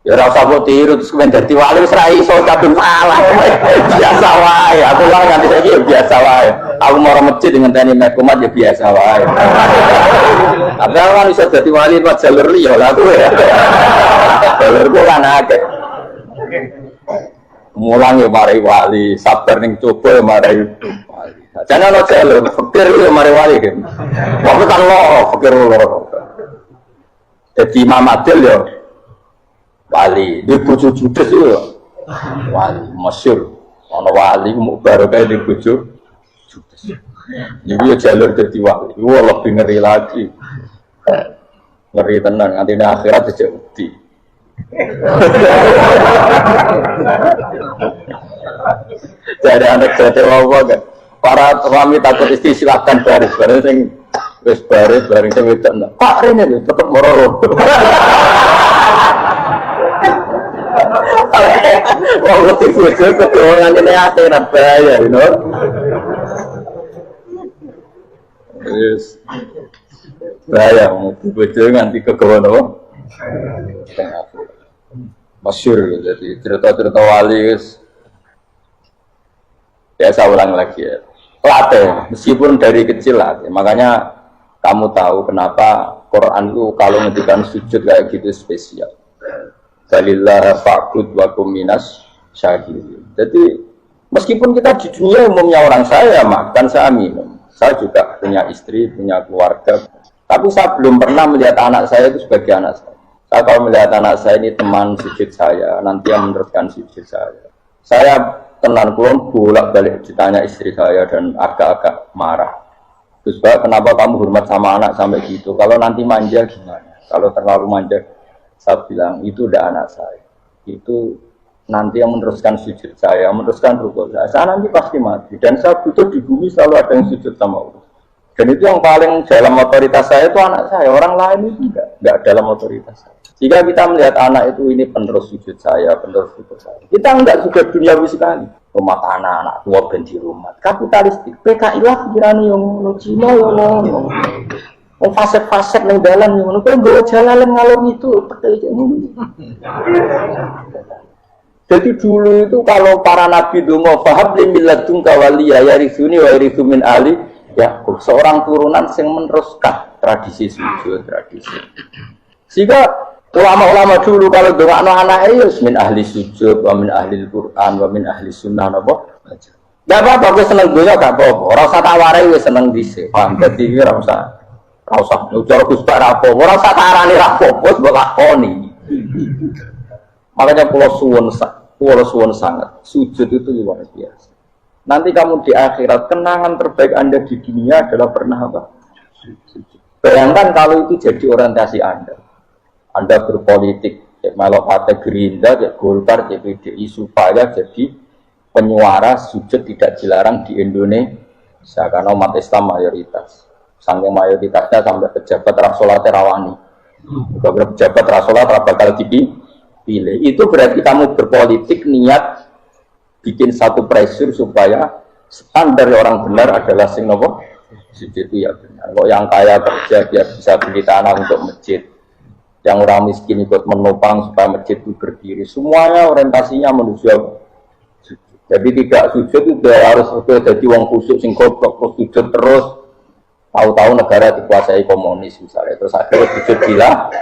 Ya rasa buat tiru terus kemudian jadi wali serai so kadung malah biasa wae. Aku lah nganti saiki biasa wae. Aku mau masjid dengan tani mekumat ya biasa wae. Tapi kan bisa jadi wali buat jalur liya lah aku ya. Jalurku kan akeh. Mulang ya mari wali, sabar ning coba ya mari wali. Jangan ono jalur, fikir ya mari wali kan. Waktu kan lo, fikir lo. Jadi Imam Adil ya wali, di bojo judes itu wali, masyhur. Ono wali mau barokah di bojo judes. Jadi ya jalur jadi wali, wah lebih ngeri lagi. Ngeri tenang, nanti di akhirat aja bukti. Jadi anak jadi apa kan? Para suami takut istri silakan baris sing wis baris sing wedok. Pak rene lho tetep moro. Wong ngerti bojo kedolan ngene akhirat bahaya, you know. Yes. Bahaya mau bojo nganti kegawa apa? Masyhur jadi cerita-cerita wali biasa ulang lagi ya. Latih meskipun dari kecil latih. Makanya kamu tahu kenapa Quran itu kalau ngedikan sujud kayak gitu spesial. Balillah fa'bud wa kum minas syakirin. Jadi meskipun kita di dunia umumnya orang saya makan, saya minum. Saya juga punya istri, punya keluarga. Tapi saya belum pernah melihat anak saya itu sebagai anak saya. Saya kalau melihat anak saya ini teman sujud saya, nanti yang meneruskan sujud saya. Saya tenan kulon bolak-balik ditanya istri saya dan agak-agak marah. Terus kenapa kamu hormat sama anak sampai gitu? Kalau nanti manja gimana? Kalau terlalu manja, saya bilang itu udah anak saya. Itu nanti yang meneruskan sujud saya, meneruskan rukuk saya. Saya nanti pasti mati. Dan saya butuh di bumi selalu ada yang sujud sama Allah. Dan itu yang paling dalam otoritas saya itu anak saya. Orang lain itu enggak dalam otoritas saya. Jika kita melihat anak itu ini penerus sujud saya, penerus rukuk saya. Kita enggak juga duniawi sekali. Rumah tanah, anak tua benci rumah. Kapitalistik. PKI lah pikirannya yang Cina yang faset-faset yang dalam yang menurut gue jalan ngalor itu jadi dulu itu kalau para nabi dungo fahab limilladun kawaliya yarisuni wa yarithu min ali ya seorang turunan yang meneruskan tradisi sujud tradisi sehingga ulama-ulama dulu kalau dungo anak-anak min ahli sujud wa min ahli Al-Quran wa min ahli sunnah apa gak apa-apa gue seneng gue gak apa-apa orang usah tawarai gue seneng disik paham jadi gue usah ujar kusbak rapo, orang satarani rapo, bos berlakoni. Makanya pulau suwon sangat, sujud itu luar biasa. Nanti kamu di akhirat, kenangan terbaik Anda di dunia adalah pernah apa? Sujud. Bayangkan kalau itu jadi orientasi Anda. Anda berpolitik, melok partai Gerindra, Golkar, PDI supaya jadi penyuara sujud tidak dilarang di Indonesia karena umat Islam mayoritas. Sampai mayoritasnya sampai pejabat rasolat rawani. Beberapa pejabat rasolat bakal dipilih. Itu berarti kamu berpolitik niat bikin satu pressure supaya standar orang benar adalah sing nopo sujud itu ya benar. Kok yang kaya kerja biar bisa beli tanah untuk masjid. Yang orang miskin ikut menopang supaya masjid itu berdiri. Semuanya orientasinya menuju sujud. Jadi tidak sujud itu harus jadi wong khusyuk sing goblok sujud terus. Tahu-tahu negara dikuasai komunis misalnya, terus akhirnya sujud gila.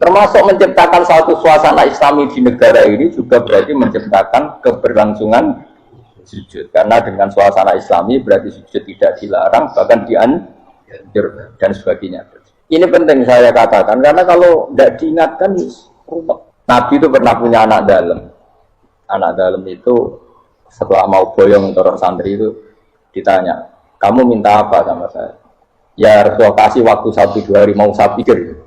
Termasuk menciptakan satu suasana Islami di negara ini juga berarti menciptakan keberlangsungan sujud. Karena dengan suasana Islami berarti sujud tidak dilarang, bahkan dianjur dan sebagainya. Ini penting saya katakan, karena kalau tidak diingatkan, Nabi itu pernah punya anak dalam. Anak dalam itu setelah mau boyong orang santri itu ditanya, kamu minta apa sama saya? Ya Rasulullah kasih waktu 1-2 hari mau saya pikir.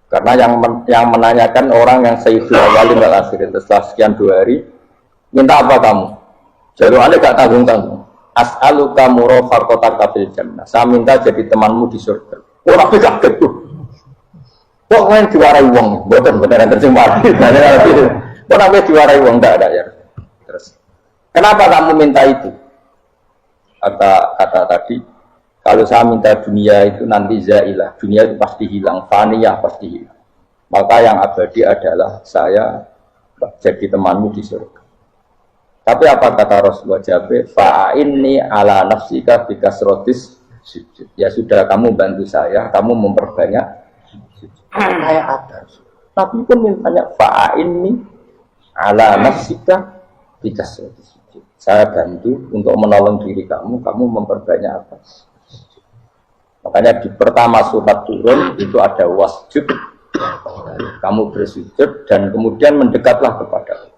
Karena yang menanyakan orang yang sayyidul awalin wal akhirin setelah sekian 2 hari, minta apa kamu? Jawabannya gak tanggung-tanggung. As'aluka murafaqataka fil jannah. Saya minta jadi temanmu di surga. Ora kaget tuh. Kok main diwarai wong? Mboten beneran terjemah. Kok namanya diwarai wong enggak ada ya. Terus kenapa kamu minta itu? Kata tadi, kalau saya minta dunia itu nanti zailah, dunia itu pasti hilang, faniyah pasti hilang. Maka yang abadi adalah saya jadi temanmu di surga. Tapi apa kata Rasulullah Jabir? Fa'inni ala nafsika bikasrotis sujud. Ya sudah, kamu bantu saya, kamu memperbanyak sujud. Kayak apa? Tapi pun mintanya fa'inni ala nafsika bikasrotis sujud. Saya bantu untuk menolong diri kamu memperbanyak apa? Makanya di pertama surat turun itu ada wasjud, kamu bersujud dan kemudian mendekatlah kepada.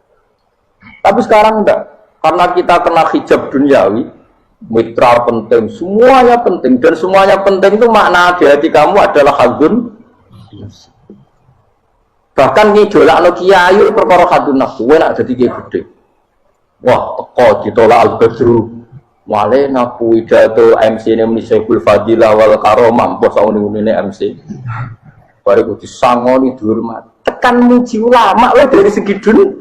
Tapi sekarang enggak, karena kita kena hijab duniawi, mitra penting, semuanya penting dan semuanya penting itu makna di hati kamu adalah hadun. Bahkan ngidolakno kiai perkara hadun nafsu, enak jadi kiai gede. Wah, teko ditolak al-badru. Wale ngaku pidato MC ini Syekhul Fadilah wal Karomah, bos ini MC. Baru disangoni dihormat. Tekan muji ulama lo dari segi dunia.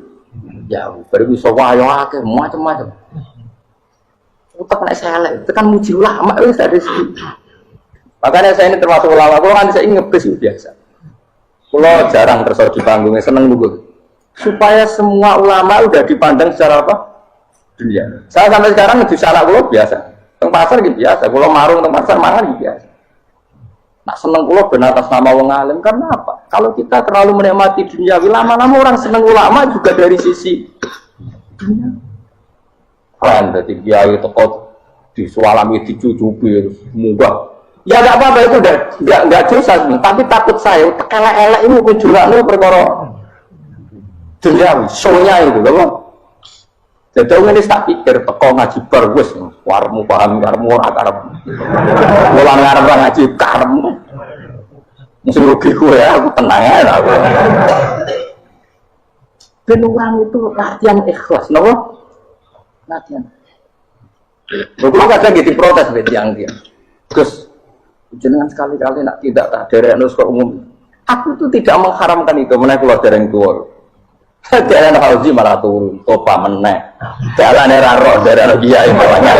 Ya, baru bisa wayo akeh macam-macam. Utak nek selek, tekan muji ulama wis dari segi. Makanya saya ini termasuk ulama, kalau kan saya ngebis biasa. Kalau jarang terus di panggungnya seneng juga. Supaya semua ulama udah dipandang secara apa? Dunia. Saya sampai sekarang di salah pulau biasa. Teng pasar gitu biasa. Kalau marung teng pasar mangan gitu biasa. Nah seneng pulau benar atas nama wong alim karena apa? Kalau kita terlalu menikmati dunia, lama-lama orang seneng ulama juga dari sisi dunia. Kan dari kiai teko disualami, dicucupi, munggah. Ya nggak apa-apa itu nggak dosa, tapi takut saya elek-elek ini kunjungannya perkara duniawi, show-nya itu, loh. Jadi ini tak pikir teko ngaji berwis, warmu paham karmu ora karep. Mulang ngarep ngaji karmu. Mesti rugi gue ya, aku tenang aja aku. Ben orang itu latihan ikhlas, nopo? Latihan. Kalau kadang gitu protes yang dia. Gus, jenengan sekali-kali nak tidak dari anus umum. Aku tuh tidak mengharamkan itu, menaik keluar dari yang tua. Jalan Fauzi malah turun, topa meneh. Jalan era roh dari kiai banyak.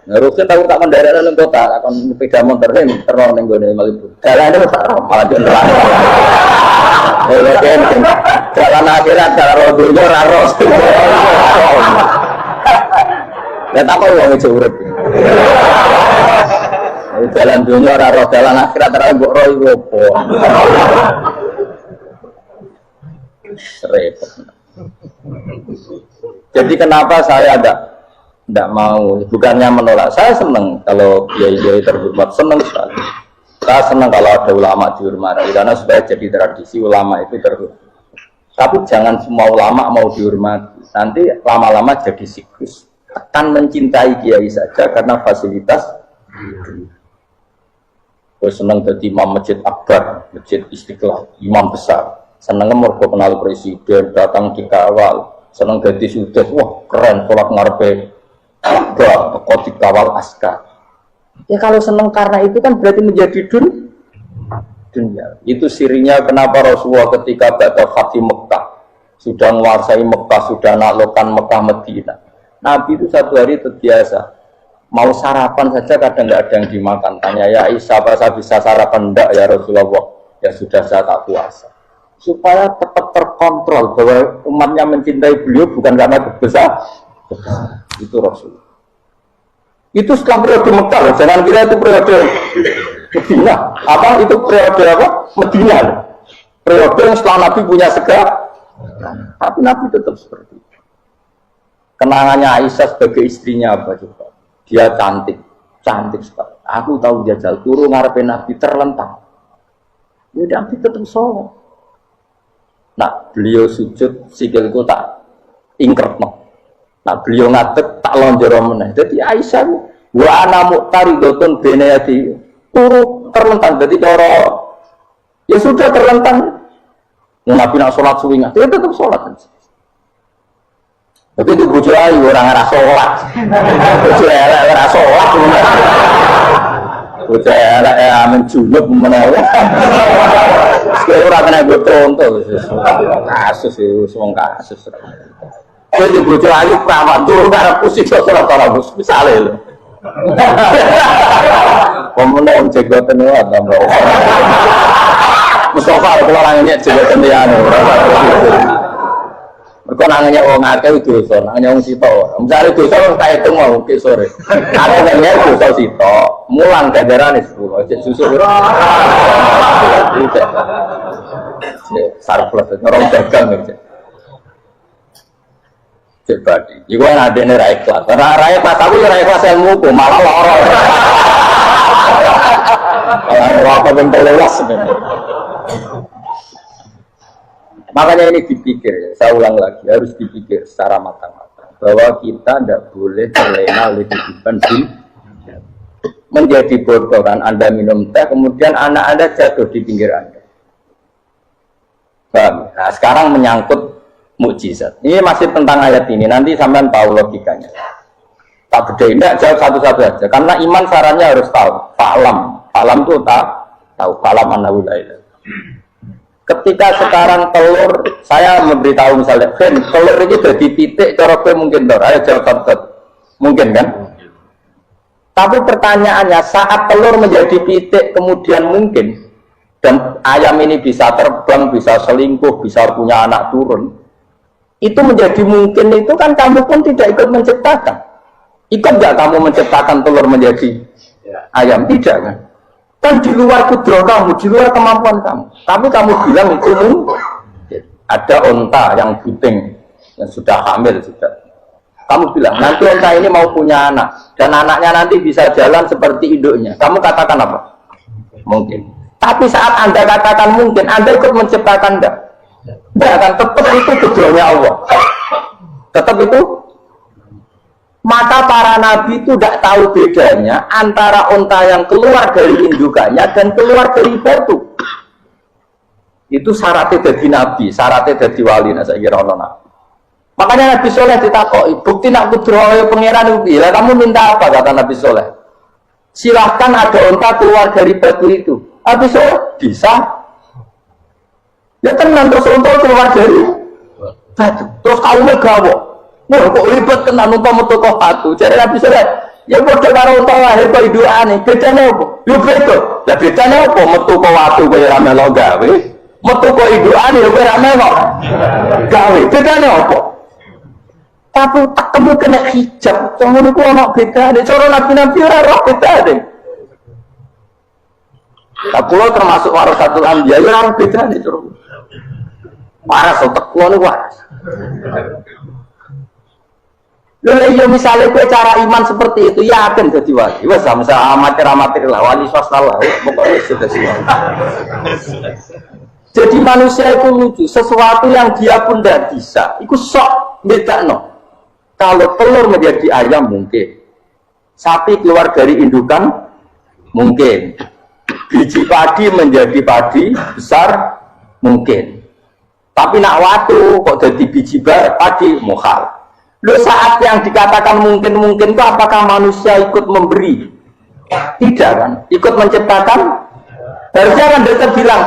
Harusnya tahu tak mendarat dalam kota, akan sepeda motor ini terlalu nenggone Malibu. Jalan itu malah jalan. Jalan akhirat jalan roh dulu raros. Ya tak mau uang itu urut. Jalan dunia roh jalan akhirat terlalu roh itu apa? Repot. Jadi kenapa saya tidak mau, bukannya menolak, saya senang kalau kiai-kiai terhormat, senang sekali. Saya senang kalau ada ulama dihormati, karena supaya jadi tradisi ulama itu terhormat. Tapi jangan semua ulama mau dihormati, nanti lama-lama jadi siklus. Akan mencintai kiai saja karena fasilitas. Gue senang jadi imam masjid akbar, masjid Istiqlal, imam besar. Senang mergo kenal presiden, datang dikawal. Senang jadi sudah, wah keren, sholat ngarepe. Kok dikawal askar. Ya kalau senang karena itu kan berarti menjadi dunia. Itu sirinya kenapa Rasulullah ketika baca Fatih Mekah sudah menguasai Mekah, sudah naklukkan Mekah Medina. Nabi itu satu hari terbiasa. Mau sarapan saja kadang nggak ada yang dimakan. Tanya ya Aisyah, apa saya bisa sarapan? Enggak ya Rasulullah. Ya sudah saya tak puasa. Supaya tetap terkontrol bahwa umatnya mencintai beliau bukan karena besar. Itu Rasul. Itu setelah periode Mekah, jangan kira itu periode Medina. Apa itu periode apa? Medina. Periode yang setelah Nabi punya segala. Tapi Nabi tetap seperti itu. Kenangannya Aisyah sebagai istrinya apa juga? Dia cantik sekali. Aku tahu jajal turun ngarepe Nabi terlentang. Ya Nabi tetap sholat. Nah, beliau sujud sikilku tak ingkret no. Nah, beliau ngadeg tak lonjor meneh. Jadi Aisyah wa ana muqtaridotun benayati turu terlentang. Jadi cara ya sudah terlentang. Nabi nak sholat suwingan, dia tetap sholat. Tapi itu bojo ayu orang ora sholat. Bojo elek ora sholat. Bojo elek amen junub menawa. Sekali ora kena contoh kasus itu wong kasus. Jadi bojo ayu perawan turu karo pusing sholat ora misale lho. Pemenang jenggoten wae tambah. Mustafa kalau orangnya jenggoten liyane. Mereka nanganya orang akeh dosa, nanganya orang sito. Misalnya dosa orang tak hitung mau ke sore. Aku nanganya dosa sito, mulang ganjaran 10. Cek susu itu. Sarplus, orang dagang cek. Cek badi. Iku yang ada ini rakyat kelas. Karena rakyat kelas aku ya rakyat kelas ilmu, malah lorong. Kalau apa yang terlewas sebenarnya. Makanya ini dipikir, saya ulang lagi, harus dipikir secara matang-matang bahwa kita tidak boleh terlena oleh kehidupan dunia. Menjadi bodoran Anda minum teh, kemudian anak Anda jatuh di pinggir Anda. Nah, sekarang menyangkut mukjizat. Ini masih tentang ayat ini, nanti sampean tahu logikanya. Tak beda, tidak jawab satu-satu aja. Karena iman sarannya harus tahu. Fa'lam itu tahu. Fa'lam annahu la ilaha. Ketika sekarang telur, saya memberitahu misalnya, telur ini jadi titik, cara mungkin telur, ayo jawab satu. Mungkin kan? Tapi pertanyaannya, saat telur menjadi titik kemudian mungkin, dan ayam ini bisa terbang, bisa selingkuh, bisa punya anak turun, itu menjadi mungkin, itu kan kamu pun tidak ikut menciptakan. Ikut nggak kamu menciptakan telur menjadi ayam? Tidak kan? Kan di luar kudro kamu, di luar kemampuan kamu. Tapi kamu bilang itu mungkin. Ada unta yang buting, yang sudah hamil sudah. Kamu bilang nanti unta ini mau punya anak dan anaknya nanti bisa jalan seperti induknya. Kamu katakan apa? Mungkin. Tapi saat Anda katakan mungkin, Anda ikut menciptakan enggak? Enggak akan, tetap itu tujuannya Allah. Tetap itu. Maka para nabi itu tidak tahu bedanya antara unta yang keluar dari indukannya dan keluar dari batu. Itu syaratnya jadi nabi, syaratnya jadi wali. Nah, saya kira Allah. Makanya Nabi Soleh ditakoi, bukti nak kudrohe pangeran itu. Kamu minta apa, kata Nabi Soleh? Silahkan ada unta keluar dari batu itu. Nabi Soleh bisa. Ya tenang, terus unta keluar dari batu. Terus kamu megawo. Wah, kok ribet kena unta metu kok batu. Jadi Nabi Soleh, ya padha karo unta lahir kok hidupane. Bedane apa? Yo beda. Lah bedane apa? Metu kok watu kaya ra melo gawe. Metu kok hidupane yo ora melo gawe. Bedane apa? Tapi tak temu kena hijab, ngono ku ana bedane. Cara nabi-nabi ora roh bedane. Tak kula termasuk warasatul anbiya, ya ora bedane cara. Waras otak kula niku waras. Lha iya misale kowe cara iman seperti itu, yakin dadi wali. Wes sama amatir lah, wali swasta lah, pokoke sudah siap. Jadi manusia itu lucu, sesuatu yang dia pun tidak bisa, itu sok bedakno. Kalau telur menjadi ayam mungkin, sapi keluar dari indukan mungkin, biji padi menjadi padi besar mungkin. Tapi nak watu kok jadi biji padi mukhal. Lu saat yang dikatakan mungkin itu apakah manusia ikut memberi? Tidak kan? Ikut menciptakan? Harusnya kan dokter bilang,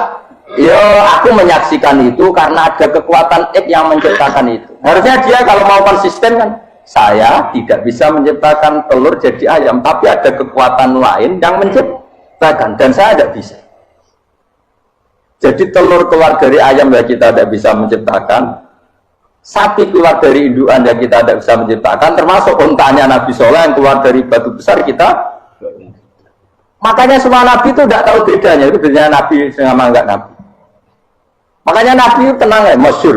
yo aku menyaksikan itu karena ada kekuatan X yang menciptakan itu. Harusnya dia kalau mau konsisten kan, saya tidak bisa menciptakan telur jadi ayam, tapi ada kekuatan lain yang menciptakan dan saya tidak bisa. Jadi telur keluar dari ayam ya kita tidak bisa menciptakan, sapi keluar dari indukan ya kita tidak bisa menciptakan, termasuk untanya Nabi Soleh yang keluar dari batu besar kita. Makanya semua Nabi itu tidak tahu bedanya, itu bedanya Nabi sama enggak Nabi. Makanya Nabi itu tenang ya, masyhur.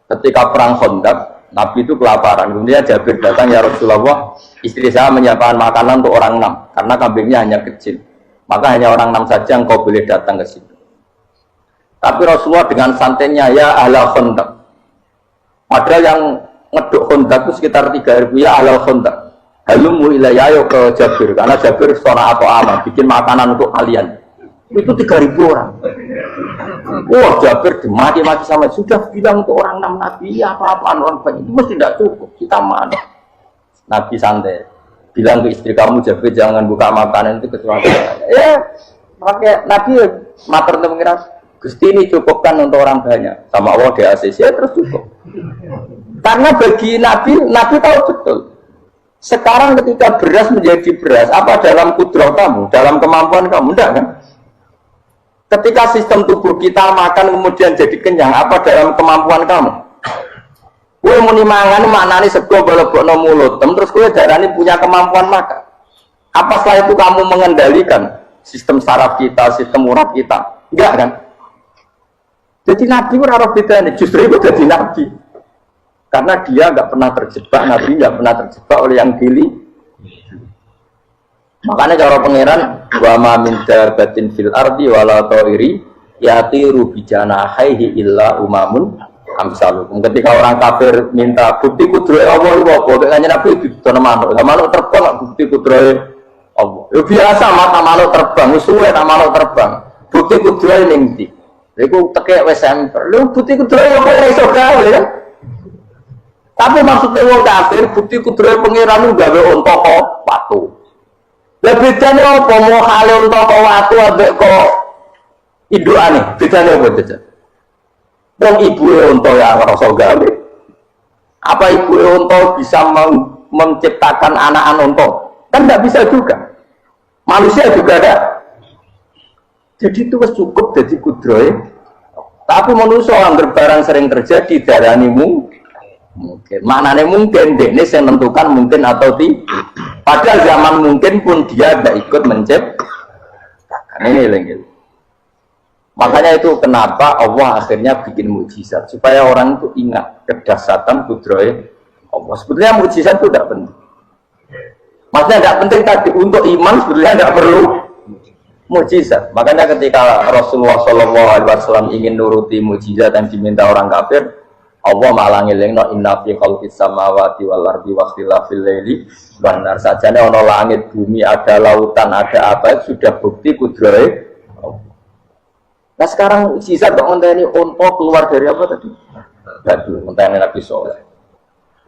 Ketika perang Khandaq, Nabi itu kelaparan, kemudian Jabir datang, ya Rasulullah, istri saya menyiapkan makanan untuk orang 6 karena kambingnya hanya kecil, maka hanya orang 6 saja yang kau boleh datang ke situ. Tapi Rasulullah dengan santainya, ya ahlal Khandaq, padahal yang ngeduk Khandaq itu sekitar 3.000, ya ahlal Khandaq, halumu ilayya, ayo ke Jabir, karena Jabir sona atau aman, bikin makanan untuk kalian. Itu 3.000 orang. Wah, Jabir dimaki-maki sama, sudah bilang untuk orang 6 nabi, apa-apaan orang banyak itu mesti tidak cukup, kita mana? Nabi santai, bilang ke istri kamu, Jabir jangan buka makanan itu kecuali pakai Nabi matur untuk mengira, Gusti ini cukupkan untuk orang banyak, sama Allah di ACC terus cukup. Karena bagi Nabi tahu betul. Sekarang ketika beras menjadi beras, apa dalam kudrah kamu, dalam kemampuan kamu, enggak kan? Ketika sistem tubuh kita makan kemudian jadi kenyang, apa dalam kemampuan kamu? Kue muni mangan maknane sego balebokno mulut, terus kue darani punya kemampuan makan. Apa setelah itu kamu mengendalikan sistem saraf kita, sistem urat kita? Enggak kan? Jadi Nabi ora bedane, justru itu jadi Nabi. Karena dia enggak pernah terjebak, Nabi enggak pernah terjebak oleh yang dili. Makanya cara pangeran wa ma min dabatin fil ardi wala ta'iri yatiru bijanahihi illa umamun amsalukum. Ketika orang kafir minta bukti kudrohe Allah itu apa? Kayaknya Nabi ditono manuk. Lah manuk terbang bukti kudrohe Allah. Ya biasa mata manuk terbang, suwe ta manuk terbang. Bukti kudrohe ning ndi? Iku tekek wis semper. Lho bukti kudrohe apa ora iso gawe ya? Tapi maksudnya wong kafir bukti kudrohe pangeran gawe unta kok watu. Lah bedane apa mau hale unta kok watu ambek kok indukane? Bedane apa beda? Wong ibuke unta ya ora iso gawe. Apa ibuke unta bisa menciptakan anak unta? Kan tidak bisa juga. Manusia juga ada. Jadi itu cukup jadi kudrohe. Tapi manusia yang barang sering terjadi daranimu mungkin. Maknanya mungkin dene yang menentukan mungkin atau tidak. Padahal zaman mungkin pun dia tidak ikut menciptakan. Ini lagi. Makanya itu kenapa Allah akhirnya bikin mukjizat supaya orang itu ingat kedahsyatan kudrohe. Allah. Sebetulnya mukjizat itu tidak penting. Maksudnya tidak penting tadi untuk iman sebetulnya tidak perlu mukjizat. Makanya ketika Rasulullah SAW ingin nuruti mukjizat yang diminta orang kafir, Allah malah ngelingno inna fi khalqis samawati wal ardi wa ikhtilafil laili wan nahar. Sajane ana langit, bumi, ada lautan, ada apa sudah bukti kudrate. Nah sekarang mukjizat kok ngenteni onto keluar dari apa tadi? Tadi ngenteni Nabi Soleh.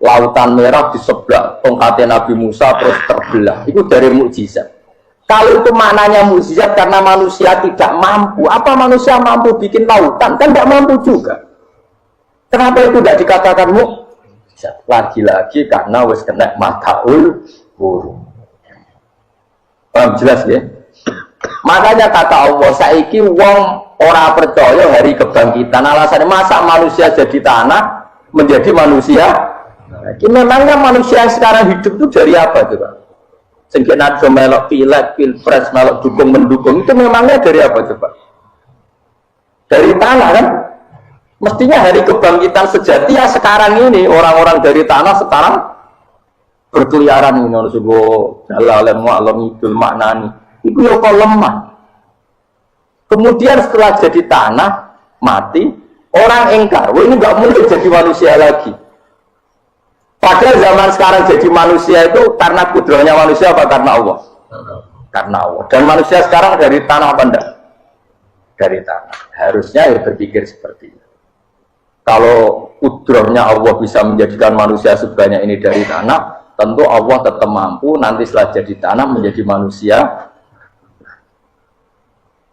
Lautan merah di sebelah tongkatnya Nabi Musa terus terbelah. Itu dari mukjizat. Kalau itu maknanya mukjizat karena manusia tidak mampu, apa manusia mampu bikin lautan? Kan tidak mampu juga. Kenapa itu tidak dikatakan mukjizat? Lagi-lagi karena wis kena mataul huruf. Paham jelas ya? Makanya kata Allah, saiki wong ora percaya hari kebangkitan. Alasannya masa manusia jadi tanah menjadi manusia? Memangnya manusia yang sekarang hidup itu dari apa coba? Sehingga nado melok pileg, pilpres, melok dukung mendukung itu memangnya dari apa coba? Dari tanah kan? Mestinya hari kebangkitan sejati ya sekarang ini orang-orang dari tanah sekarang berkeliaran ini harus go dalam ngidul maknani. Itu ya kok lemah. Kemudian setelah jadi tanah mati orang engkar, wah ini nggak mungkin jadi manusia lagi. Padahal zaman sekarang jadi manusia itu karena kudrahnya manusia apa karena Allah? Karena Allah. Dan manusia sekarang dari tanah apa enggak? Dari tanah. Harusnya ya berpikir seperti itu. Kalau kudrahnya Allah bisa menjadikan manusia sebanyak ini dari tanah, tentu Allah tetap mampu nanti setelah jadi tanah menjadi manusia.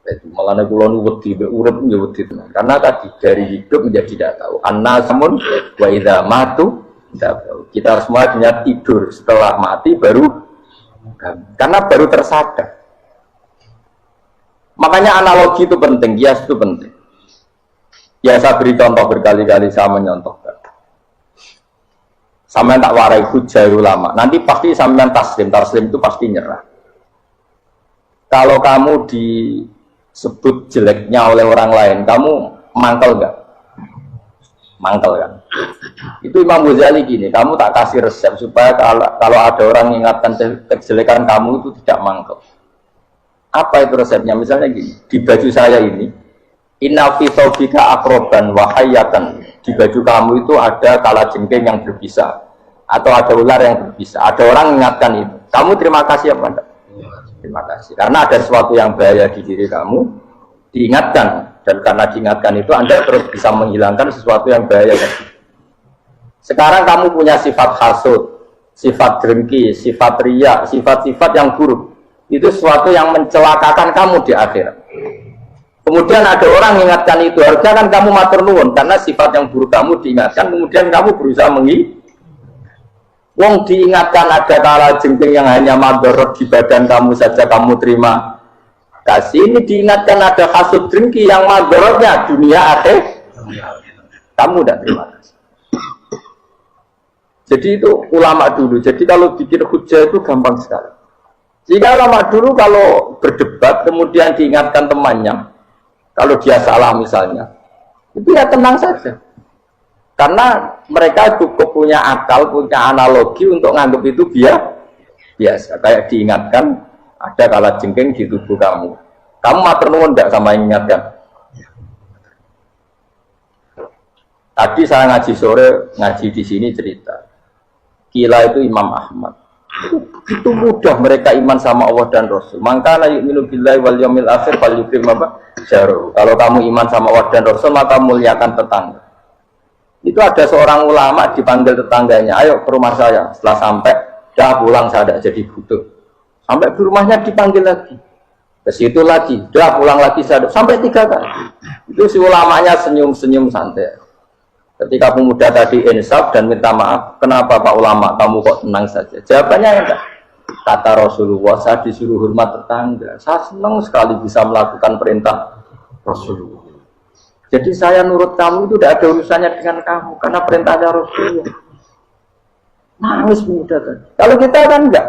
Itu malah kulon wedi urip ya wedi karena tadi dari hidup menjadi tidak tahu. Annasamun wa idza matu kita harus semuanya tidur setelah mati baru karena baru tersadar. Makanya analogi itu penting, kias itu penting. Ya saya beri contoh berkali-kali, saya menyontohkan. Sampai tak warai hujah ulama. Nanti pasti sampai taslim itu pasti nyerah. Kalau kamu disebut jeleknya oleh orang lain, kamu mangkel nggak? Mangkel kan? Itu Imam Ghazali gini, kamu tak kasih resep supaya kalau ada orang mengingatkan kejelekan kamu itu tidak mangkel. Apa itu resepnya? Misalnya gini, di baju saya ini, inna fi thawbika akroban wahayatan. Di baju kamu itu ada kalajengking yang berbisa atau ada ular yang berbisa. Ada orang mengingatkan itu. Kamu terima kasih apa enggak? Terima kasih. Karena ada sesuatu yang bahaya di diri kamu, diingatkan. Dan karena diingatkan itu Anda terus bisa menghilangkan sesuatu yang bahaya. Sekarang kamu punya sifat hasud, sifat dengki, sifat riya, sifat-sifat yang buruk. Itu sesuatu yang mencelakakan kamu di akhirat. Kemudian ada orang mengingatkan itu, harusnya kan kamu matur nuwun karena sifat yang buruk kamu diingatkan, kemudian kamu berusaha wong diingatkan ada kalajengking yang hanya madorot di badan kamu saja kamu terima kasih. Ini diingatkan ada hasud dengki yang madorotnya dunia akhir, kamu tidak terima kasih. Jadi itu ulama dulu. Jadi kalau bikin hujah itu gampang sekali. Jika ulama dulu kalau berdebat kemudian diingatkan temannya, kalau dia salah misalnya, itu ya tenang saja. Karena mereka cukup punya akal, punya analogi untuk nganggap itu biasa. Kayak diingatkan ada kalajengking di tubuh kamu. Kamu matur nuwun enggak sama yang ingatkan? Tadi saya ngaji sore, ngaji di sini cerita. Kila itu Imam Ahmad. Itu mudah mereka iman sama Allah dan Rasul. Maka la yu'minu billahi wal yaumil akhir fal yukrim apa? Jaruh. Kalau kamu iman sama Allah dan Rasul maka muliakan tetangga. Itu ada seorang ulama dipanggil tetangganya, ayo ke rumah saya. Setelah sampai, dah pulang saya tidak jadi butuh. Sampai di rumahnya dipanggil lagi. Ke situ lagi, dah pulang lagi saya sampai 3 kali. Itu si ulamanya senyum-senyum santai. Ketika pemuda tadi insaf dan minta maaf, kenapa Pak Ulama kamu kok tenang saja? Jawabannya enggak. Kata Rasulullah, saya disuruh hormat tetangga. Saya senang sekali bisa melakukan perintah Rasulullah. Jadi saya nurut kamu itu tidak ada urusannya dengan kamu, karena perintahnya Rasulullah. Nangis pemuda kan. Kalau kita kan enggak,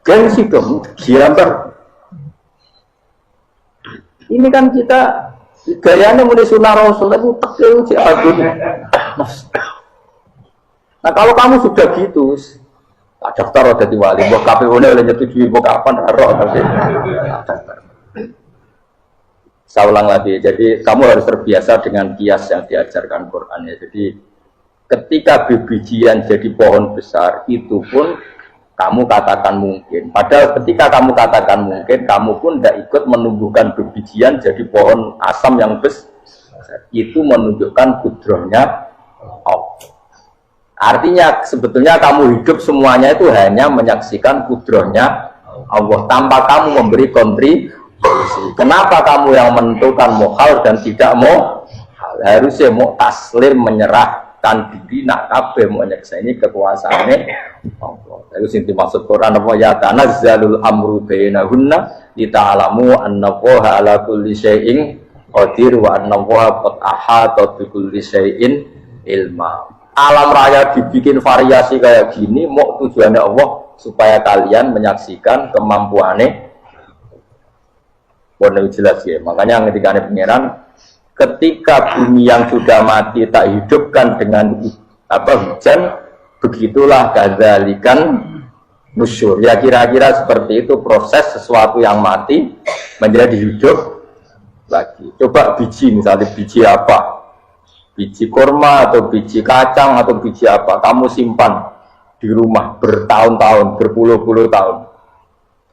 gengsi dong, giambar. Ini kan kita gayanya mulai sunnah Rasul itu tekil si agung. Nah kalau kamu sudah gitu, tak daftar jadi wali, buat KPU-nya oleh nyetujui, buat kapan harus tapi saya ulang lagi, jadi kamu harus terbiasa dengan kias yang diajarkan Quran ya. Jadi ketika bijian jadi pohon besar, itu pun kamu katakan mungkin. Padahal ketika kamu katakan mungkin, kamu pun tidak ikut menumbuhkan bijian jadi pohon asam yang besar. Itu menunjukkan kudrohnya Allah. Artinya sebetulnya kamu hidup semuanya itu hanya menyaksikan kudrohnya Allah tanpa kamu memberi kontribusi. Kenapa kamu yang menentukan mohal dan tidak mau? Harusnya mau taslim menyerahkan diri nak kabeh mau nyekseni kekuasaane Allah. Itu sing dimaksud Quran apa ya tanazzalul amru bainahunna lita'lamu annallaha ala kulli syai'in qadir wa annallaha qad ahata bi kulli syai'in ilma. Alam raya dibikin variasi kayak gini mau tujuannya Allah supaya kalian menyaksikan kemampuannya. Boleh jelas ya. Makanya ketika ada pangeran, ketika bumi yang sudah mati tak hidupkan dengan hujan, begitulah kadzalikan nusyur. Ya kira-kira seperti itu proses sesuatu yang mati menjadi hidup lagi. Coba biji misalnya biji apa? Biji kurma atau biji kacang atau biji apa? Kamu simpan di rumah bertahun-tahun, berpuluh-puluh tahun.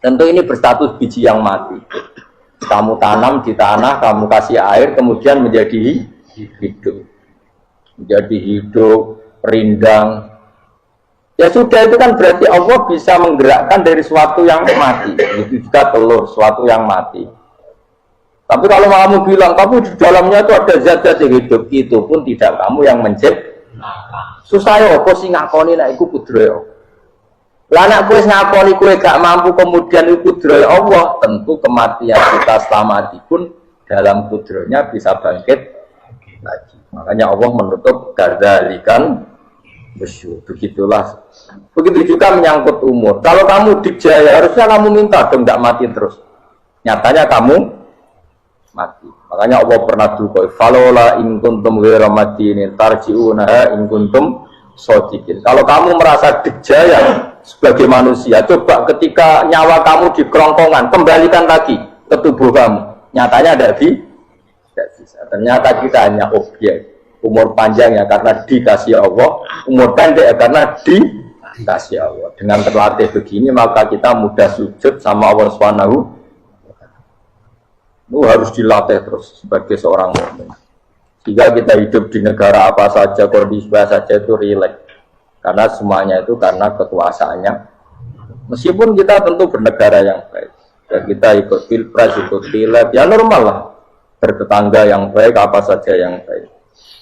Tentu ini berstatus biji yang mati. Kamu tanam di tanah, kamu kasih air, kemudian menjadi hidup. Menjadi hidup, rindang. Ya sudah, itu kan berarti Allah bisa menggerakkan dari suatu yang mati. Itu juga telur, suatu yang mati. Tapi kalau kamu bilang, kamu di dalamnya itu ada zat-zat yang hidup, itu pun tidak kamu yang menciptakan. Susah ya, apa sih ngakoni nak iku kudroyo. Lah nek kowe ngakoni kowe gak mampu kemudian iku kudrohe Allah, tentu kematian kita setelah mati pun dalam kudrohnya bisa bangkit lagi. Makanya Allah menutup kadzalikan nusyur. Begitulah. Begitu juga menyangkut umur. Kalau kamu dijaya, harusnya kamu minta dong gak mati terus. Nyatanya kamu mati. Makanya Allah pernah dukoi falola in kuntum ghairu madinin tarji'una in kuntum shodiqin. Kalau kamu merasa dijaya sebagai manusia, coba ketika nyawa kamu di kerongkongan, kembalikan lagi ke tubuh kamu. Nyatanya tidak bisa. Ternyata kita hanya objek. Umur panjang ya karena dikasih Allah, umur pendek ya karena dikasih Allah. Dengan terlatih begini maka kita mudah sujud sama Allah Subhanahu. Itu harus dilatih terus sebagai seorang mukmin. Jika kita hidup di negara apa saja, kondisi saja itu rileks. Karena semuanya itu karena kekuasaannya. Meskipun kita tentu bernegara yang baik. Dan kita ikut pilpres, ikut pileg, ya normal lah. Bertetangga yang baik, apa saja yang baik.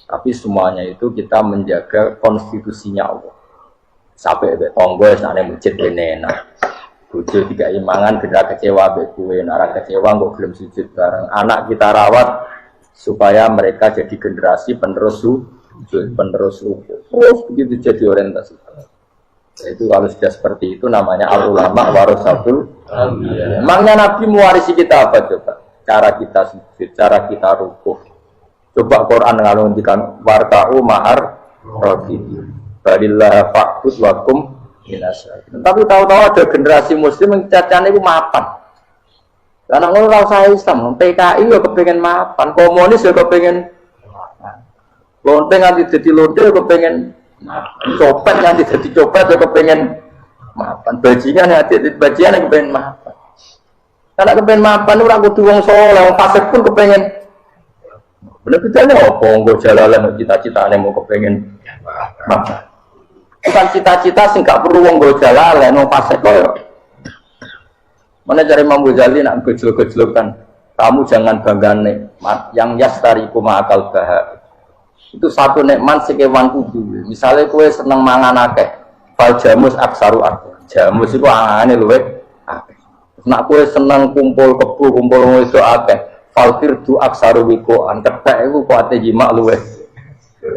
Tapi semuanya itu kita menjaga konstitusinya Allah. Sampai tonggo, sana masjid benena. Bujuk tiga imangan, benar kecewa, bekue, nara kecewa, kok belum sujud bareng. Anak kita rawat supaya mereka jadi generasi penerus ruku. Terus begitu jadi orientasi. Itu kalau sudah seperti itu namanya al-ulama warasatul anbiya. Emangnya Nabi mewarisi kita apa coba? Cara kita sujud, cara kita ruku. Coba Quran ngalundikan warka'u ma'ar rafiqin. Balillah fa'bud wakum minasya. Tapi tahu-tahu ada generasi muslim yang cacane itu mapan. Karena ngono ora usah Islam, PKI yo kepengen mapan, komunis yo kepengen lonte nganti dadi lonte yo kepengen copet nganti dadi copet yo kepengen mapan. Bajingan nganti dadi bajingan yo kepengen mapan. Karena kepengen mapan ora kudu wong saleh, wong fasik pun kepengen. Bener bedane opo nggo jalalan cita-citane mau kepengen mapan. Bukan cita-cita sing gak perlu wong nggo jalalan, wong fasik koyo. Mana cari Imam Ghazali nak gejlok-gejlokan, kamu jangan bangga nikmat yang yastariku ma'akal bahar. Itu satu nikmat sekewan kudu. Misalnya kue seneng mangan akeh, fal jamus aksaru akeh. Jamus itu angane luwe akeh. Nak kue seneng kumpul kebu, kumpul itu akeh, fal firdu aksaru wikoan. Ketek itu kuate jimak luwe.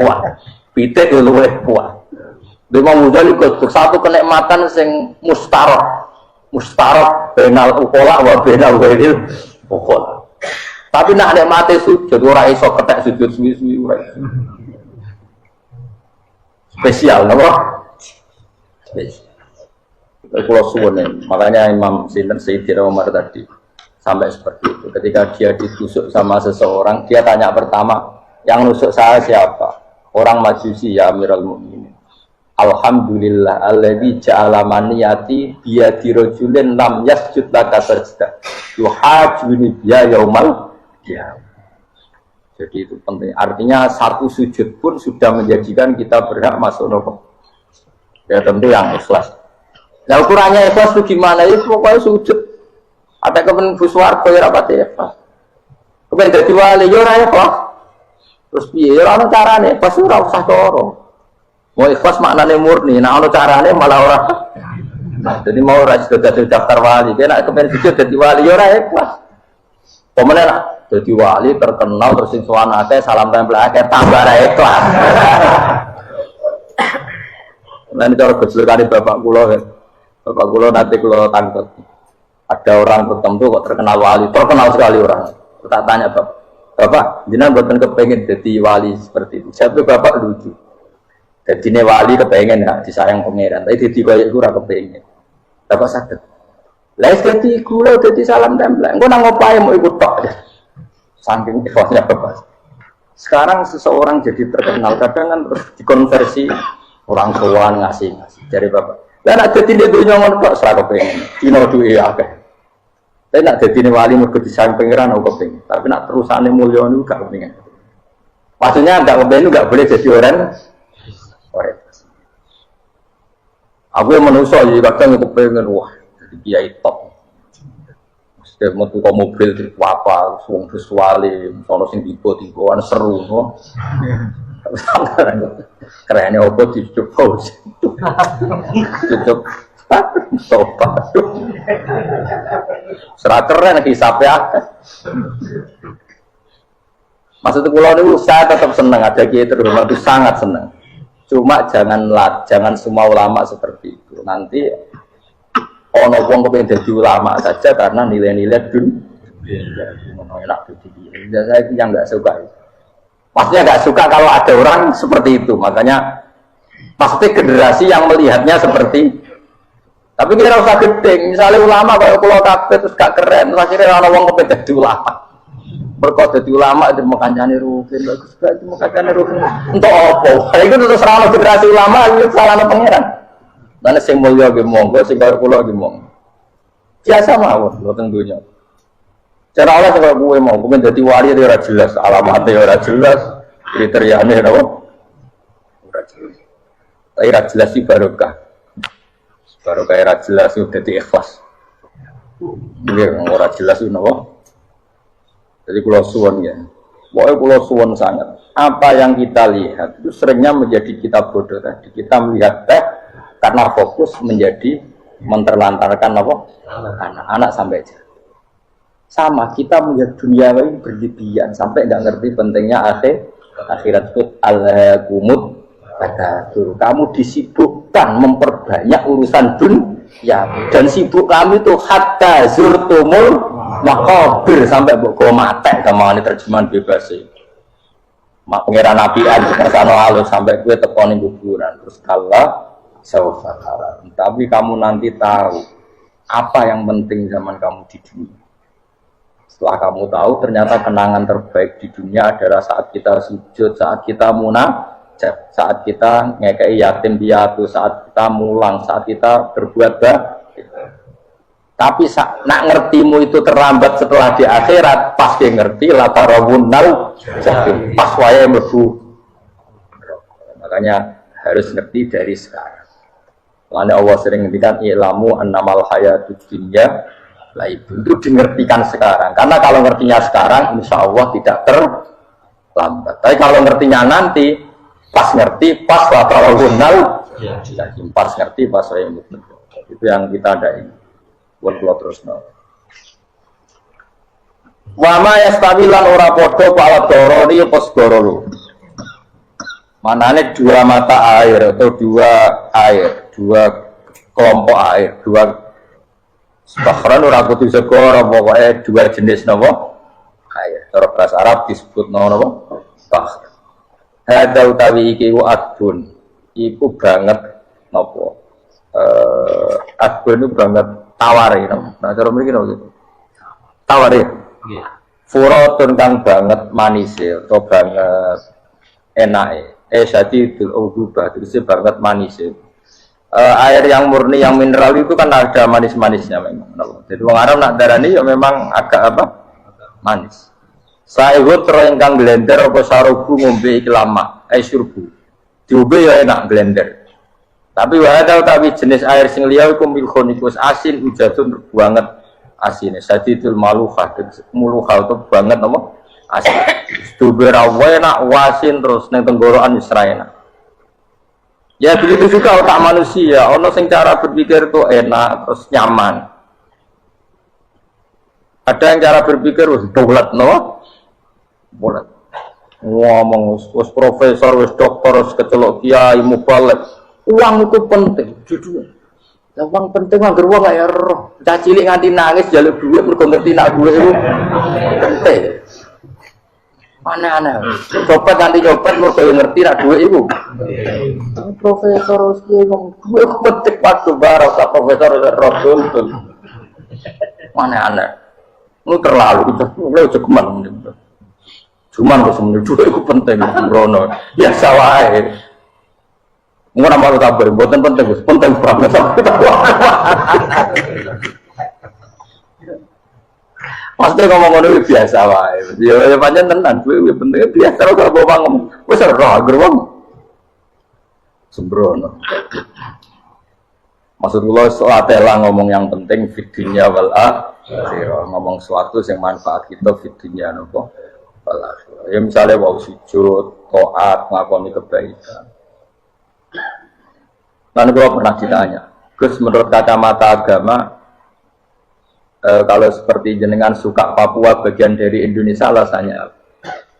Wah, pitik luwe kuat. Imam Ghazali satu kenikmatan sing mustarok benal ukola wa benal wairil ukola. Tapi nak ada mati sujud ora iso ketek sujud suwi-suwi ora. spesial, apa? Spesial. Kalau suwun, makanya Imam Sayyidina Umar tadi sampai seperti itu. Ketika dia ditusuk sama seseorang, dia tanya pertama, yang nusuk saya siapa? Orang Majusi, ya Amirul Mukminin. Alhamdulillah alladzi ja'ala maniyati biyadi rajulin lam yasjud laka sajdah yuhajuni biya yaumal qiyamah. Jadi itu penting. Artinya satu sujud pun sudah menjadikan kita berhak masuk neraka. Ya tentu yang ikhlas. Nah ukurannya ikhlas itu gimana? Itu pokoknya sujud. Ada kepen buswarga ya rapat ya. Kepen dadi wali ya ora ikhlas. Terus piye? Ya ana carane, pas ora usah cara. Mau ikhlas maknanya murni, nah ono carane malah ora. Nah, jadi mau ora sudah daftar wali, kena kepen sujud dadi wali ya ora ikhlas. Pemene nak dadi wali terkenal terus sing sowan akeh salam tempel akeh tambah ra ikhlas. Lan cara gejolakane bapak kula kan. Bapak kula nanti kula tangkep. Ada orang tertentu kok terkenal wali, terkenal sekali orang. Tak tanya Bapak, jenengan mboten kepengin dadi wali seperti itu. Saya bapak lucu. Jadi wali kepengen ya disayang pangeran, tapi jadi kayak gue kepengen. Bapak sakit. Lah jadi gue jadi salam tempel. Gue nang ngopain mau ikut tok. Saking ikhlasnya bapak. Sekarang seseorang jadi terkenal, kadang kan terus dikonversi orang tuaan ngasih dari bapak. Lah nak jadi dia dunia ngono tok serah kepengen. Dino duwe akeh. Tapi nak jadi wali mergo disayang pangeran aku kepengen. Tapi nak terusane mulya niku gak kepengen. Maksudnya enggak kepengen enggak boleh jadi orang. Aku yang manusia jadi kadang aku pengen wah jadi kiai top. Setiap metu ke mobil di apa, suang visuali, sono sing tiba-tiba seru, no. Kerennya apa dicoba, cucuk, sopan, serah keren hisapnya. Maksudnya pulau ini saya tetap senang ada kiai terhormat itu sangat senang. Cuma jangan semua ulama seperti itu. Nanti ono wong kepengen jadi ulama saja karena nilai-nilai enak jadi. Saya yang nggak suka. Maksudnya nggak suka kalau ada orang seperti itu. Makanya pasti generasi yang melihatnya seperti. Tapi kita usah gedeng. Misalnya ulama kalau pulau kabeh terus gak keren, terus akhirnya ono wong kepengen jadi ulama. Berkot jadi ulama itu mau kancane rugen, bagus banget mau kancane rugen. Untuk apa? Itu terus salah generasi ulama, itu salah pangeran. Nanti sing mulya ge monggo, sing karo kula ge monggo. Biasa mawon, mboten dunya. Cara Allah sing kowe mau, kowe dadi wali ora jelas, alamate ora jelas, kriteriane napa? Ora jelas. Tapi ora jelas iki barokah. Barokah ora jelas dadi ikhlas. Nggih, ora jelas iki napa? Jadi pulau suwon ya, pokoknya pulau suwon sangat. Apa yang kita lihat itu seringnya menjadi kita bodoh tadi. Kita melihat karena fokus menjadi menterlantarkan apa? Anak-anak sampai aja. Sama kita melihat dunia ini berlebihan sampai nggak ngerti pentingnya akhirat itu al-kumut pada dulu. Kamu disibukkan memperbanyak urusan dunia dan sibuk kamu itu hatta zurtumul makobir sampai buku matek sama ini terjemahan bebas sih. Mak pengiran nabian kersano halus sampai gue tekonin kuburan terus kalah sawfakara. Tapi kamu nanti tahu apa yang penting zaman kamu di dunia. Setelah kamu tahu ternyata kenangan terbaik di dunia adalah saat kita sujud, saat kita munajat, saat kita ngekei yatim piatu, saat kita mulang, saat kita berbuat baik. Tapi nak ngertimu itu terlambat setelah di akhirat, pas dia ngerti latarawunnal jahim, pas wae mlebu. Makanya harus ngerti dari sekarang. Makanya Allah sering ngendikan ilamu annamal hayatud dunya laibun, itu dimengertikan sekarang. Karena kalau ngertinya sekarang, insya Allah tidak terlambat. Tapi kalau ngertinya nanti, pas ngerti, pas latarawunnal jahim, pas ngerti, pas wae mlebu. Itu yang kita ada ini. Buat pulau terus no. Wama yastawilan ora podo pala doroni pos gorolu. Manane dua mata air atau dua kelompok air, dua bahran ora kudu segoro pokoknya dua jenis nopo air. Cara bahasa Arab disebut nopo bah. Hada utawi iki wa adbun. iku banget nopo asbun itu banget tawari nah cara mriki nopo tawari nggih furatun kang banget manis atau banget enake syadidul ubah itu banget manis air yang murni yang mineral itu kan ada manis-manisnya memang jadi wong Arab nak darani ya memang agak apa manis saewu terengkang blender apa sarubu ngombe iki lama surbu diombe ya enak blender tapi wae tapi jenis air sing liya iku milkhon iku asin ujatun banget asine sadidul maluha muluha itu banget apa asin duwe rawe enak wasin terus ning tenggorokan wis ra enak ya begitu juga otak manusia ono sing cara berpikir itu enak terus nyaman ada yang cara berpikir wis bulat no bulat ngomong wis profesor wis dokter wis kecelok kiai mubalek uang itu penting jujur uang penting anggar uang kaya roh cah cilik nganti nangis njaluk duit mergo ngerti nak duit itu penting aneh-aneh copet nganti copet mergo ngerti nak duit itu profesor kiai ngomong duit penting waktu barok tak profesor roh betul aneh-aneh lu terlalu lu cukuman cuman kok semenit duit itu penting brono biasa wae nggak nama lu kabar, buatan penting banget. Pasti ngomong-ngomong biasa wae. Ya pancen tenan, kuwi penting biasa kalau bawa ngomong. Wis ora gerwong. Sembrono. Maksud kula soal tela ngomong yang penting fidunya wal akhirah, ngomong sesuatu yang manfaat kita fidunya nopo wal akhirah. Ya misalnya wau sujud, taat, ngakoni kebaikan. Lalu kalau pernah ditanya, Gus menurut kacamata agama, kalau seperti jenengan suka Papua bagian dari Indonesia alasannya apa?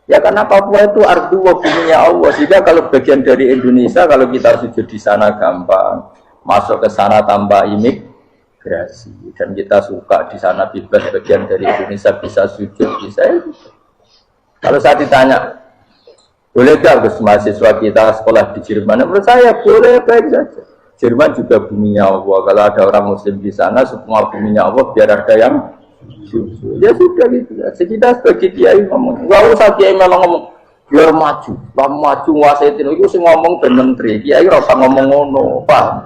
Ya karena Papua itu ardu buminya Allah, sehingga kalau bagian dari Indonesia, kalau kita sujud di sana gampang, masuk ke sana tanpa imigrasi, dan kita suka di sana bebas bagian dari Indonesia bisa sujud, bisa itu. Kalau saya ditanya, boleh gak Gus mahasiswa kita sekolah di Jerman? Menurut saya boleh, baik saja. Jerman juga buminya Allah. Kalau ada orang Muslim di sana, semua buminya Allah. Biar ada yang ya sudah gitu. Kita sebagai kiai ngomong, gak usah kiai malah ngomong biar maju, maju nguasaitin. Itu sih ngomong ben menteri. Kiai rasa ngomong ngono, paham?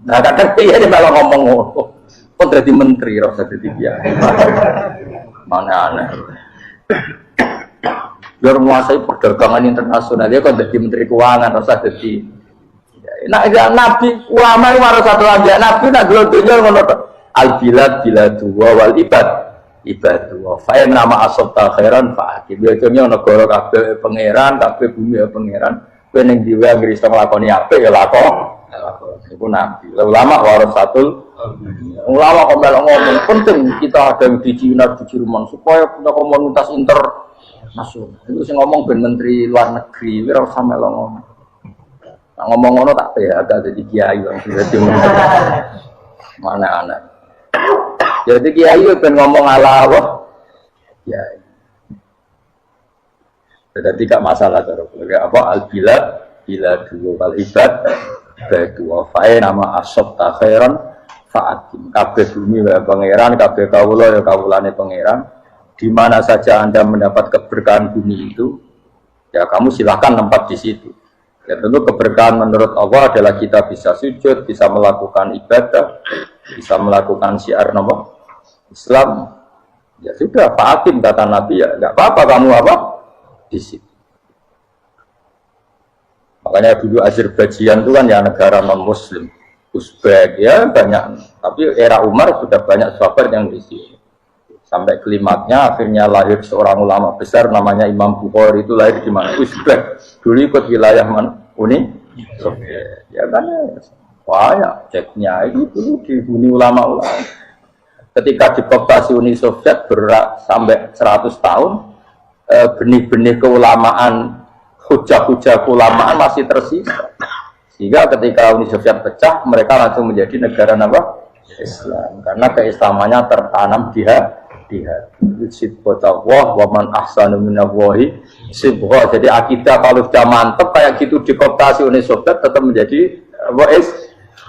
Nah kadang kiai malah ngomong ngono. Kok jadi menteri rasa jadi kiai? Mana aneh. Biar menguasai perdagangan internasional dia kan jadi menteri keuangan rasa jadi nak nabi ulama itu harus satu lagi nabi nak dulu tunjuk ngono al bilad biladu wal ibadu fa in nama asabta khairan fa biasanya negara kabeh pangeran kabeh bumi pangeran kowe ning diwe anggere iso nglakoni apik ya lakon iku nabi ulama warasatul ulama kok melok ngomong penting kita ada di Cina di Jerman supaya punya komunitas internasional itu sing ngomong ben menteri luar negeri ora usah melok ngomong ngomong ngono tak ya agak jadi kiai yang sudah dimulai mana anak jadi kiai ben ngomong ala Allah kiai jadi tidak masalah cara apa al bilad bila dua wal ibad berdua fae nama asab takhiran faatim kabeh bumi wa pangeran kabeh kawula ya kawulane pangeran di mana saja Anda mendapat keberkahan bumi itu ya kamu silakan tempat di situ. Ya tentu keberkahan menurut Allah adalah kita bisa sujud, bisa melakukan ibadah, bisa melakukan syiar nama Islam. Ya sudah, Fatim kata Nabi ya, nggak apa-apa kamu apa di situ. Makanya dulu Azerbaijan itu kan ya negara non Muslim, Uzbek ya banyak. Tapi era Umar sudah banyak sahabat yang di sini. Sampai klimaknya akhirnya lahir seorang ulama besar namanya Imam Bukhari itu lahir di mana? Uzbek. Dulu ikut wilayah mana? Uni Soviet. Ya kan wah ya ceknya itu dulu dihuni ulama-ulama. Ketika dikooptasi Uni Soviet berat sampai 100 tahun benih-benih keulamaan hujah-hujah keulamaan masih tersisa. Sehingga ketika Uni Soviet pecah mereka langsung menjadi negara apa? Islam. Karena keislamannya tertanam di hati. Yusib botawah wa man ahsanu minallahi sibgha. Jadi akidah kalau sudah mantap kayak gitu dikooptasi Uni Soviet tetap menjadi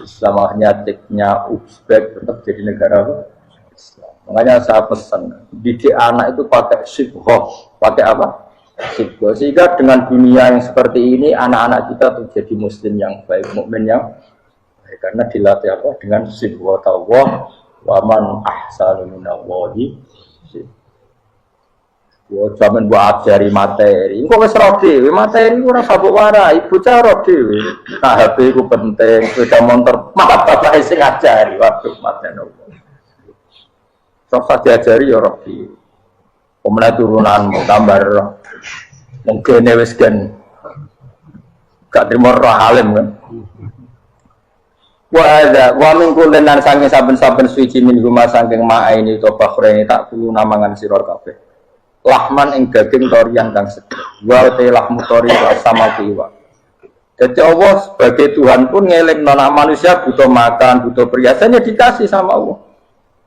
Islam. Nyatanya Uzbek tetap jadi negara Islam. Makanya saya pesan didik anak itu pakai sibgha, pakai apa? Sibgha. Sehingga dengan dunia yang seperti ini anak-anak kita tuh jadi muslim yang baik, mukmin yang baik. Karena dilatih apa? Dengan sibgha tawwa wa man ahsanu minallahi. Yo jaman buat ajari materi. Engko wis ro dhewe, materi ora sabuk warai, bocah ro dhewe. Nah, HP ku penting, sepeda motor malah bapak sing ngajari. Waduh, mateni opo. Sok diajari ya ro dhewe. Pemenang turunanmu tambah roh. Mungkin wis gen gak trimo roh alim kan. Wa min kullin lan saking saben-saben suci min guma saking ma'aini to bakhreni tak kulo namangan sira kabeh. Lahman ing daging torian kang seger. Wa te lahmu tori sama kiwa. Jadi Allah sebagai Tuhan pun ngeleng nona manusia butuh makan, butuh perhiasannya dikasih sama Allah.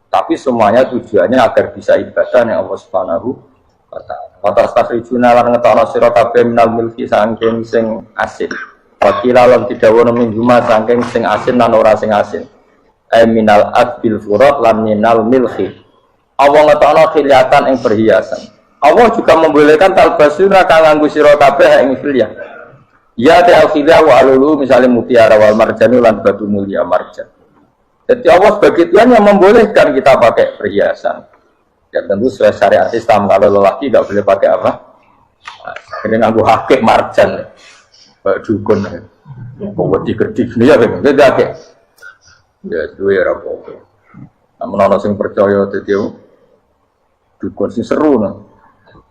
Tapi semuanya tujuannya agar bisa ibadah yang Allah Subhanahu wa ta'ala. Wa tastajuna lan ngetono sira kabeh minal milki saking sing asin. Wakila lan didhawuhna min huma saking sing asin lan ora sing asin. Minal adbil furat lan minal milki. Allah ngetono khiliatan ing perhiasan. Allah juga membolehkan talbasuna kang nganggo sira kabeh ing khiliyah. Ya ta'al khiliyah wa alulu misalnya mutiara wal marjanu lan batu mulia marjan. Jadi Allah sebagai Tuhan yang membolehkan kita pakai perhiasan. Ya tentu sesuai syariat Islam, kalau lelaki tidak boleh pakai apa? Ini nganggo hakik marjan. Dukun. Kok digedhi ya ben. Tidak ya duwe ora apa-apa. Namun ana sing percaya dadi dukun sing seru nah.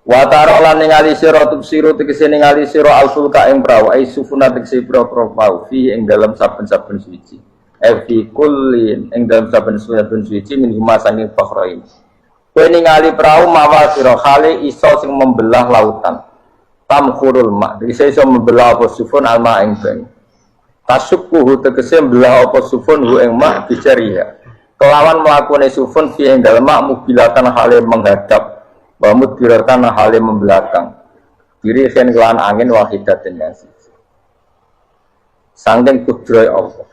Wa tarolan ningali sira tubsiru tegese ningali sira alfulka ing prawa ai sufuna tegese pro-pro pau fi ing dalam saben-saben suci. Fi kullin ing dalam saben-saben suci min huma saking fakhrain. Kowe ningali prau mawa sira khali iso sing membelah lautan. Tamkhurul ma, tegese iso membelah apa sufun alma ing banyu. Tasukkuhu tegese membelah apa sufun hu ing ma bijariha. Kelawan mlakune sufun fi ing dalem mak mubilatan hale menghadap wa mudbiratan hale membelakang. Diri sen kelan angin wahidatin nasi. Sangking kudroy Allah.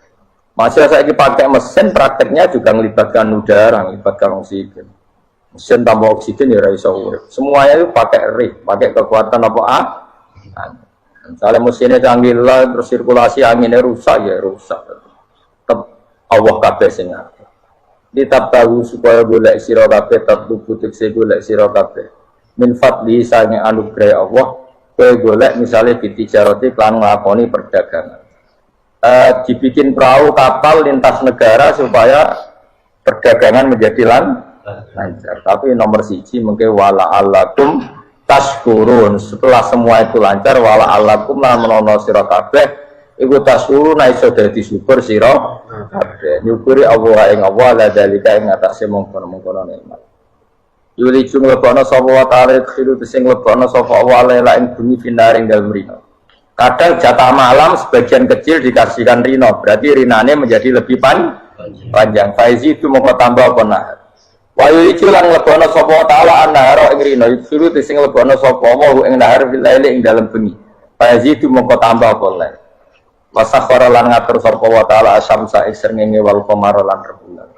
Masih saya pakai mesin prakteknya juga melibatkan udara, melibatkan oksigen. Mesin tambah oksigen ya iso urip. Semuanya itu pakai rig, pakai kekuatan apa Misalnya mesinnya canggih lah, terus sirkulasi anginnya rusak ya rusak. Tetap Allah kabeh sing ngatur. Ditab tahu supaya golek sira kabeh tetep butik golek sira kabeh. Min fadli sange anugerah Allah, kowe golek misale bitijarati lan nglakoni perdagangan. Dibikin perahu kapal lintas negara supaya perdagangan menjadi lancar. Tapi nomor siji mungkin wala alakum tashkurun. Setelah semua itu lancar wala alakum lan menono sira kabeh iku tasuru na iso dadi syukur sira kabeh. Nyukuri Allah ing Allah la dalika ing atase mongkon-mongkon nikmat. Yuli jung lebono sapa wa ta'ala khiru sing lebono sapa Allah la ing bumi finaring dalem rino. Kadang jatah malam sebagian kecil dikasihkan rino, berarti rinane menjadi lebih panjang. Faizi itu mau tambah apa nah. Wa yuli lan lebono sapa wa ta'ala annahara ing rino, khiru sing lebono sapa wa ing nahar fil laili ing dalem bengi. Faizi itu mau tambah apa lah. Wasakhara lan ngatur sapa wa ta'ala asyamsa ing srengenge wal qamara lan rembulan.